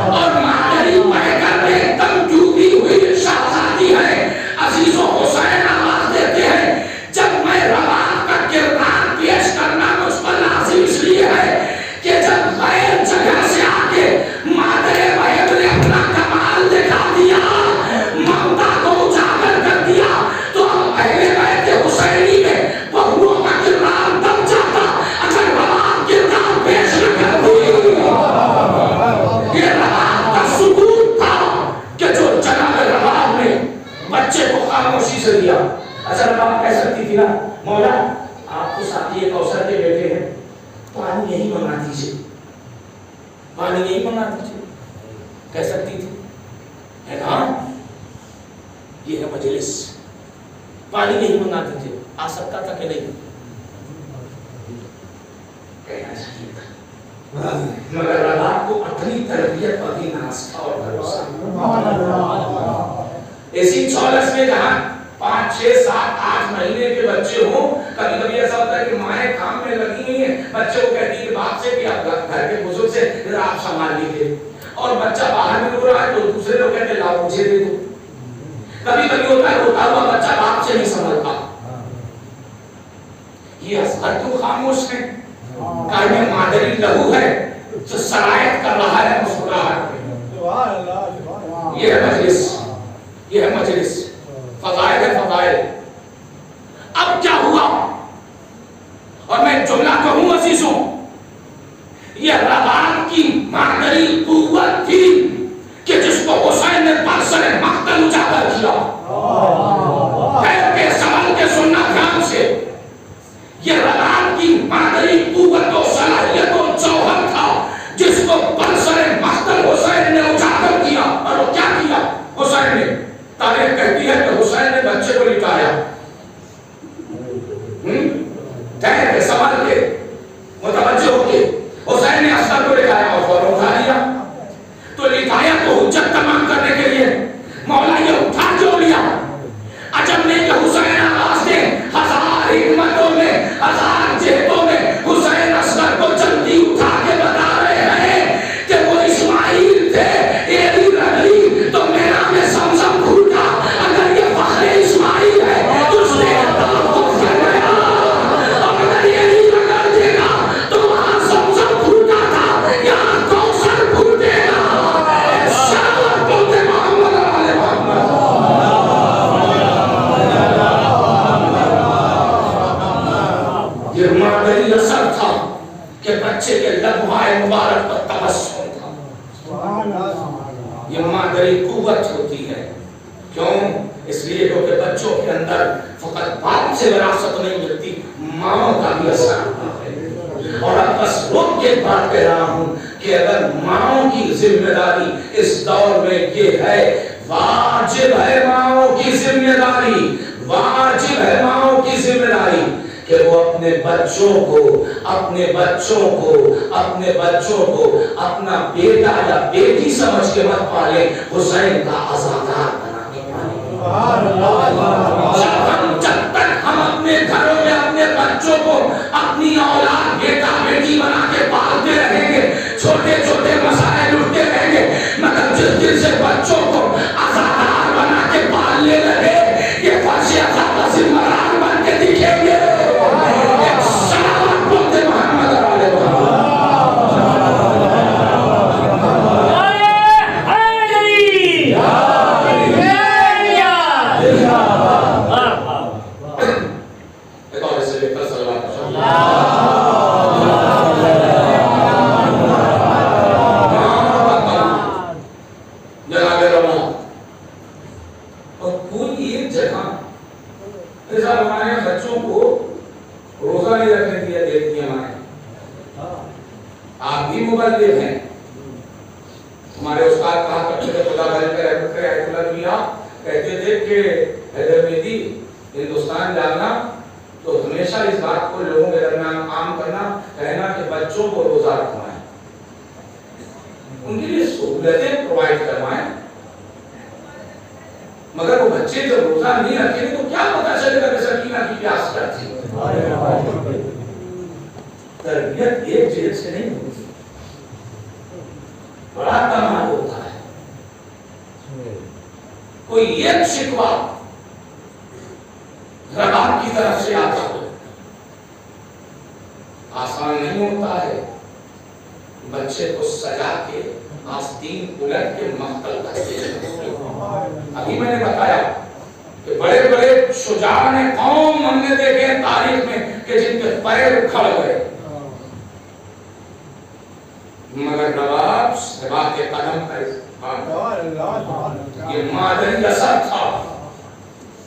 اور مادری پیکر میں ایک دم ڈوبی ہوئی شہزادی ہے. عزیز و حسین آواز دیتے ہیں جب میں رباب کا کردار پیش کرنا مجھ پر لازم اس لیے ہے کہ جب غیر جگہ سے آکے مادر وحید نے اپنا کمال دکھا دیا, ممتا کو اجاگر کر دیا, تو اب اہل بیت حسینی میں بہوؤں کا کردار دب جاتا اگر رباب کردار پیش نہ کرتی. یہ رباب کا ثبوت تھا کہ جو جناب رباب نے بچے کو خاموشی سے دیا. اچھا رباب کہہ سکتی تھی نا مولا آپ کو ساتھی کوثر کے بیٹے ہیں, پانی یہی منگا دیجیے, پانی یہی منگا دیجیے, کہہ سکتی تھی. ہے نا, یہ ہے مجلس, پانی یہی منگا دیجیے. آ سکتا تھا کہ نہیں, کہنا چاہیے تھا. مگر رباب کو اپنی تربیت پر بھی ناز تھا اور بھروسہ. اسی چولس میں جہاں 5 6 7 8 مہینے کے بچے ہوں, کبھی کبھی ایسا ہوتا ہے کہ مائیں کام میں لگی ہوئی ہیں, بچے کو کہتی ہے باپ سے کہ آپ گھر کے بزرگ سے ذرا آپ سنبھال لیجیے, اور بچہ باہر میں رو رہا ہے تو دوسرے لوگ کہتے ہیں لاؤ مجھے دے دو. کبھی کبھی ہوتا ہے روتا ہوا بچہ باپ سے نہیں سنبھلتا. یہ اصغر کیوں خاموش ہے؟ کائم مادری لہو ہے جو سرایت کر رہا ہے مسکراہٹ میں. یہ ہے مجلس, یہ ہے مجلس, فضائل ہے فضائل. اب کیا ہوا, اور میں جملہ کہوں عزیزوں, یہ رباب کی مادری قوت تھی کہ جس کو حسین نے برسر مقتل اجاگر کیا. کے سوال کے سننا دھیان سے, یہ رباب کی مادری قوت و صلاحیت و جوہر تھا جس کو برسر مقتل حسین نے اجاگر کیا. اور وہ کیا کیا حسین نے؟ تاریخ کہتی ہے کہ حسین نے بچے کو لٹایا, کیوں؟ اس لیے کیونکہ بچوں کے اندر فقط باپ سے وراثت نہیں ملتی، ماں کا بھی اثر ہوتا ہے۔ اور اب بس روک کے بات کہہ رہا ہوں کہ اگر ماں کی ذمہ داری اس دور میں یہ ہے، واجب ہے ماں کی ذمہ داری، واجب ہے ماں کی ذمہ داری کہ وہ اپنے بچوں کو اپنا بیٹا یا بیٹی سمجھ کے مت پالے، حسین کا عزادار بنا کے پالے۔ جب تک ہم اپنے گھروں میں اپنے بچوں کو اپنی اولاد بیٹا بیٹی بنا کے پالتے رہیں گے، چھوٹے چھوٹے مسائل اٹھتے رہیں گے، مگر جس دن سے بچوں کو عزادار بنا کے پالنے لگے، یہ فرش عزا کا ذمہ دار بن کے دکھیں گے۔ تربیت ایک جیل سے نہیں ہوتی، بڑا کمال ہوتا ہے۔ کوئی ایک شکوہ رباب کی طرف سے آتا ہو، آسان نہیں ہوتا ہے بچے کو سجا کے آستین الٹ کے مقتل کرتے ہیں۔ ابھی میں نے بتایا کہ بڑے بڑے شجاعان قوم ہم نے دیکھے تاریخ میں کہ جن کے پیر کھڑ گئے، مگر نواب صحابہ کے قدم پر یہ مادری اثر تھا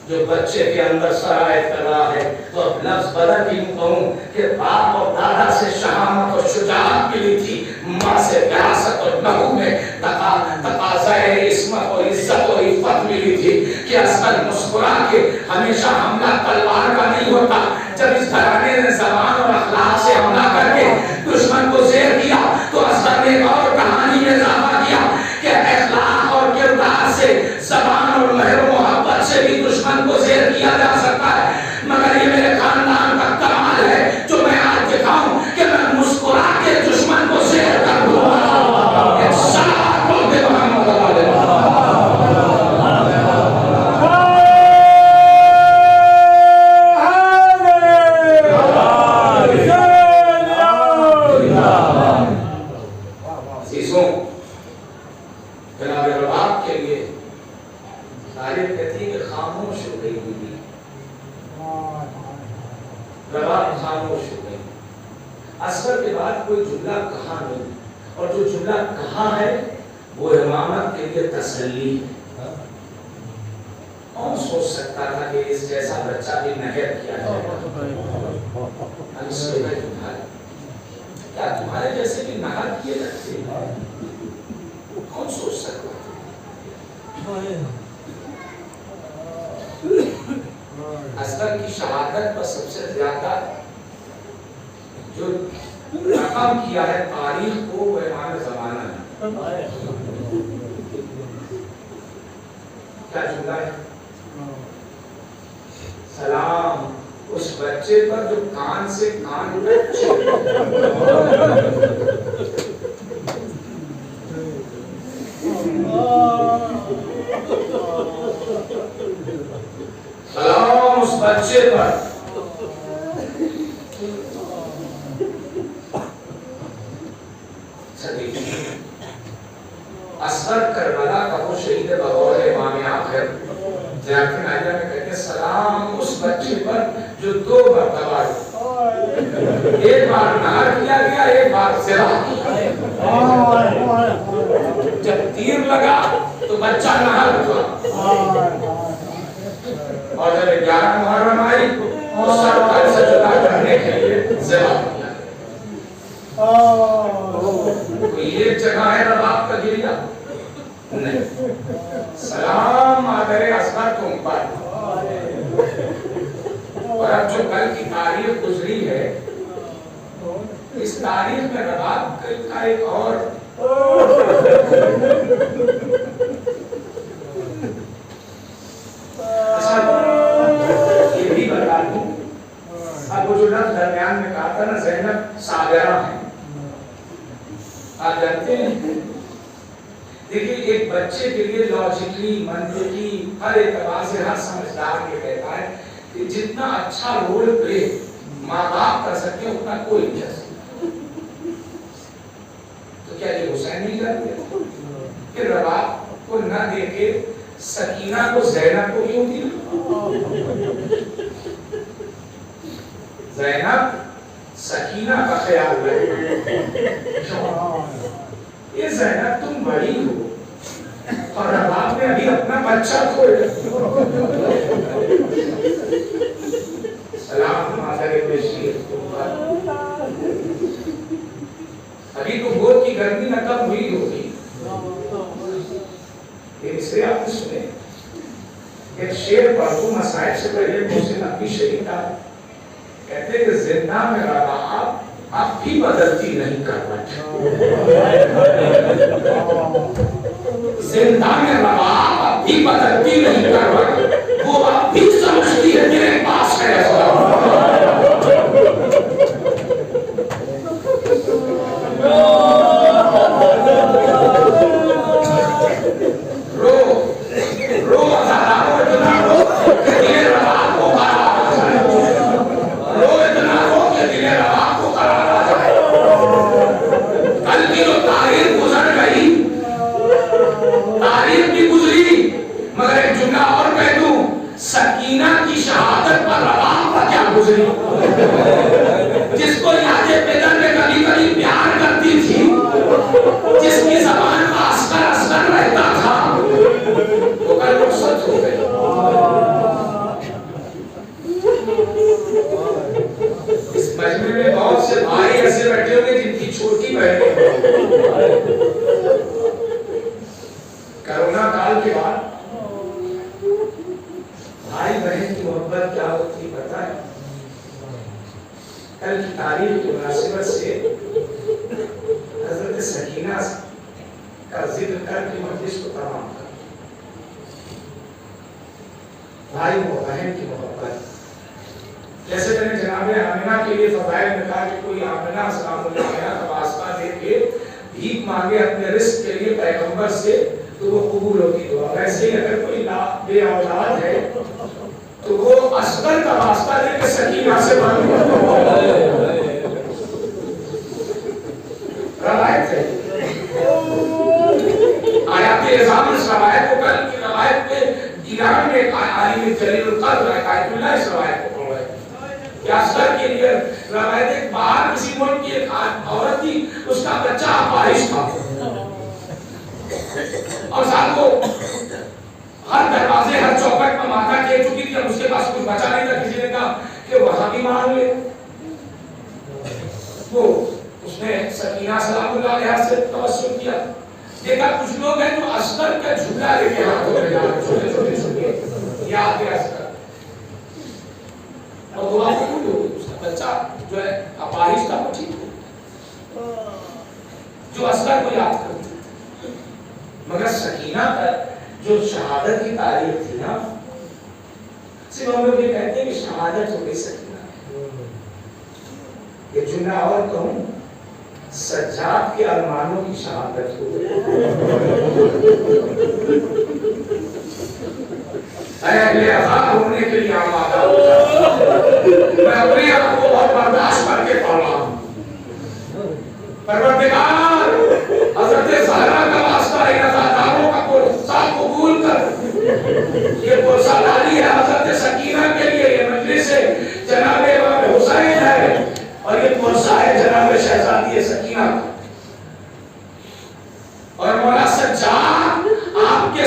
جو بچے کے اندر سرائے کر رہا ہے۔ تو لفظ بدل کی کہوں کہ باپ اور دادا سے شہامت اور شجاعت ملی تھی، ماں سے وراثت اور نحو میں تقاضۂ عصمت اور عزت اور عفت ملی تھی کہ اصغر مسکرا کے ہمیشہ حملہ تلوار کا نہیں ہوتا۔ جب اس گھرانے نے زبان اور اخلاق سے حملہ کر کے دشمن کو زیر کیا تو اصغر نے ایک اور کہانی میں اضافہ کیا کہ اخلاق اور کردار سے، زبان اور مہر و محبت سے بھی دشمن کو زیر کیا جا سکتا ہے۔ مگر یہ میرے خاندان کا کمال ہے جو میں آج دکھاؤں کہ میں مسکرا کے دشمن کو زیر کر دوں۔ اصغر کے بعد کوئی جملہ کہا نہیں، اور جو جملہ کہا ہے وہ امامت کے لیے تسلی ہے۔ کون سوچ سکتا تھا کہ اس جیسا بچہ بھی نہر کیا جائے گا؟ کیا تمہارے جیسے بھی نہر کیے جاتے ہیں؟ کون سوچ سکتا تھا؟ اصغر کی شہادت پر سب سے زیادہ جو رقم کیا ہے تاریخ کو وہ امام زمانہ ہے۔ کیا جملہ ہے؟ سلام اس بچے پر جو کان سے کان تک سلام اس بچے پر اصغر کربلا کا وہ شہید بغور امام آخر جاکن آئیہ میں کہتے ہیں سلام اس بچے پر جو 2 مرتبہ ایک بار نہر کیا گیا، ایک بار زرا کیا۔ جب تیر لگا تو تو بچہ نہا تھا اور جب 11 محرم آئی تو سر پر سجدہ کرنے کے لیے ذبح کیا کوئی ایک جگہ ہے رباب کا گریا نہیں. سلام مادر اصغر تم پر. اور اب جو کل کی تاریخ گزری ہے اس تاریخ میں رباب کا ایک اور یہ بھی بتا دوں. اب وہ جو لفظ درمیان میں کہا تھا نا زینب ساغرہ ہے, آپ جانتے ہیں دیکھیں ایک بچے کے لیے لاجیکلی منطقی ہر اعتبار سے ہر سمجھدار یہ کہتا ہے کہ جتنا اچھا رول پلے ماں باپ کر سکتے ہیں اتنا کوئی نہیں کر سکتا. تو کیا یہ حسین نہیں کرتے کہ رباب کو نہ دے کے سکینہ کو زینب کو کیوں دیا؟ زینب سکینہ کا خیال رکھے. یہ زینب تم بڑی ہو اور رباب نے ابھی اپنا بچہ کھویا. سلام مادر بشیر تم پر. ابھی تو گود کی گرمی نہ کم ہوئی ہوگی. یہ مصرے آپ نے سنے ایک شعر پڑھو مسائل سے پہلے محسن نقوی شریف کا کہتے ہیں کہ زندہ میں رباب اب بھی بدلتی نہیں کروٹ. زندہ میں رباب اب بھی بدلتی نہیں کروٹ. وہ اب بھی سمجھتی ہے میرے پاس ہے جس کو یادیں پیدر میں کبھی کبھی پیار کرتی تھی, جس کی زبان کا اثر اثر رہتا تھا, وہ کل رخصت ہو گئی. اس مجمع میں بہت سے بھائی ایسے بیٹھے ہوں گے جن کی چھوٹی بہنیں کرونا کال کے بعد بھائی بہن کی محبت کیا ہوتی پتا ہے. کل کی تاریخ کی مناسبت سے حضرت سکینہ کا ذکر کر کے مجلس کو تمام کر. بھائی و بہن کی محبت, جیسے میں نے جناب آمنہ کے لیے فضائل میں کہا کہ کوئی آمنہ سلام اللہ علیہا کا واسطہ دے کے بھیک مانگے اپنے رزق کے لیے پیغمبر سے تو وہ قبول ہوتی دعا. ویسے ہی اگر کوئی بے اولاد ہے تو وہ اصغر کا واسطہ دے کے سکینہ سے مانگے. روایت ہے آیات اعظام اس روایت کو کل کی روایت پہ ایران میں عالم جلیل القدر آیت اللہ اس روایت کو پڑھ رہے ہیں کہ اصغر کے لیے روایت ایک باہر کسی ملک کی ایک عورت تھی, اس کا بچہ اپاہج تھا اور ساتھ کو ہر دروازے ہر چوکٹ پر ماتا کہہ چکی تھی. اب اس کے پاس کچھ بچا نہیں تھا. کسی نے کہا کہ وہاں بھی مانگ لے. وہ اس نے سکینہ سلام اللہ علیہا سے توسل کیا. دیکھا کچھ لوگ ہیں جو اصغر کا جھولا لے کے ہاتھوں میں جا رہے چھوٹے چھوٹے چھوٹے یاد ہے اصغر اور دعا قبول ہو گئی. اس کا بچہ جو ہے اپاہج تھا وہ ٹھیک ہو جو اصغر کو یاد کرتا. مگر سکینہ کا جو شہادت کی تاریخ تھی نا, صرف ہم لوگ یہ کہتے ہیں کہ شہادت ہو گئی سکینہ. یہ جملہ اور کہوں, سجاد کے ارمانوں کی شہادت ہو گئی. اہل عذاب ہونے کے لیے آمادہ ہو جاتا. میں اپنے آپ کو بہت برداشت کر کے پڑھ رہا ہوں. پروردگار حضرت زہرا کا واسطہ ہے, رضاکاروں کا قرصہ قبول کر. یہ قرصہ ڈالی ہے حضرت سکینہ کے لیے. یہ مجلس جناب امام حسین ہے اور یہ قرصہ ہے جناب شہزادی سکینہ. اور مولا سجاد آپ کے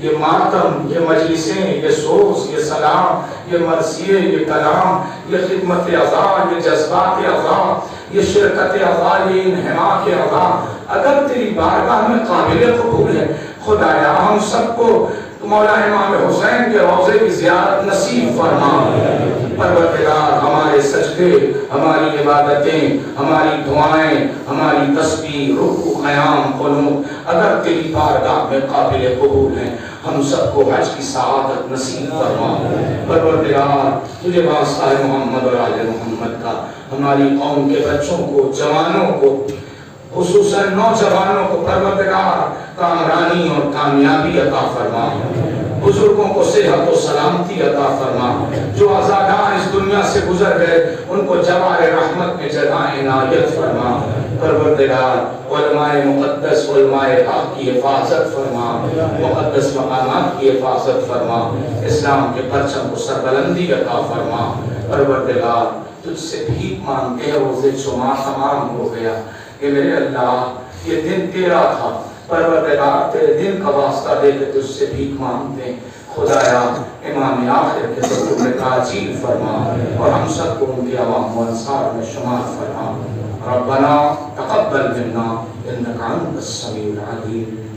یہ ماتم، یہ مجلسیں، یہ سوز، یہ سلام، یہ مرثیے، یہ کلام، یہ خدمت عطا، یہ جذبات عطا، یہ شرکت عطا، یہ انہماک عطا اگر تیری بارگاہ میں قابل قبول ہے، خدایا ہم سب کو مولا امام حسین کے روضے کی زیارت نصیب فرما۔ پروردگار ہمارے سجدے، ہماری عبادتیں، ہماری دعائیں، ہماری تسبیح، رکوع، قیام، قنوت اگر تیری بارگاہ میں قابل قبول ہیں، ہم سب کو حج کی سعادت نصیب فرما۔ پروردگار تجھے واسطہ محمد اور آل محمد کا ہماری قوم کے بچوں کو، جوانوں کو، خصوصاً نوجوانوں کو پروردگار کامرانی اور کامیابی عطا فرما، بزرگوں کو صحت و سلامتی عطا فرما، جو عزادار اس دنیا سے گزر گئے ان کو جوار رحمت میں جگہ عنایت فرما۔ پروردگار علماء مقدس، علماء حق کی حفاظت فرما، مقدس مقامات کی حفاظت فرما، اسلام کے پرچم کو سربلندی عطا فرما۔ پروردگار تجھ سے بھیک مانگتے ہیں، روزے جمعہ تمام ہو گیا، کہ میرے اللہ یہ دن تیرا تھا، پروردگار تیرے دن کا واسطہ دے کے تجھ سے بھیک مانگتے ہیں، خدایا امام آخر کے ظہور میں تعجیل فرما اور ہم سب کو ان کے عوام و انصار میں شمار فرما۔ ربنا تقبل منا انک انت السمیع العلیم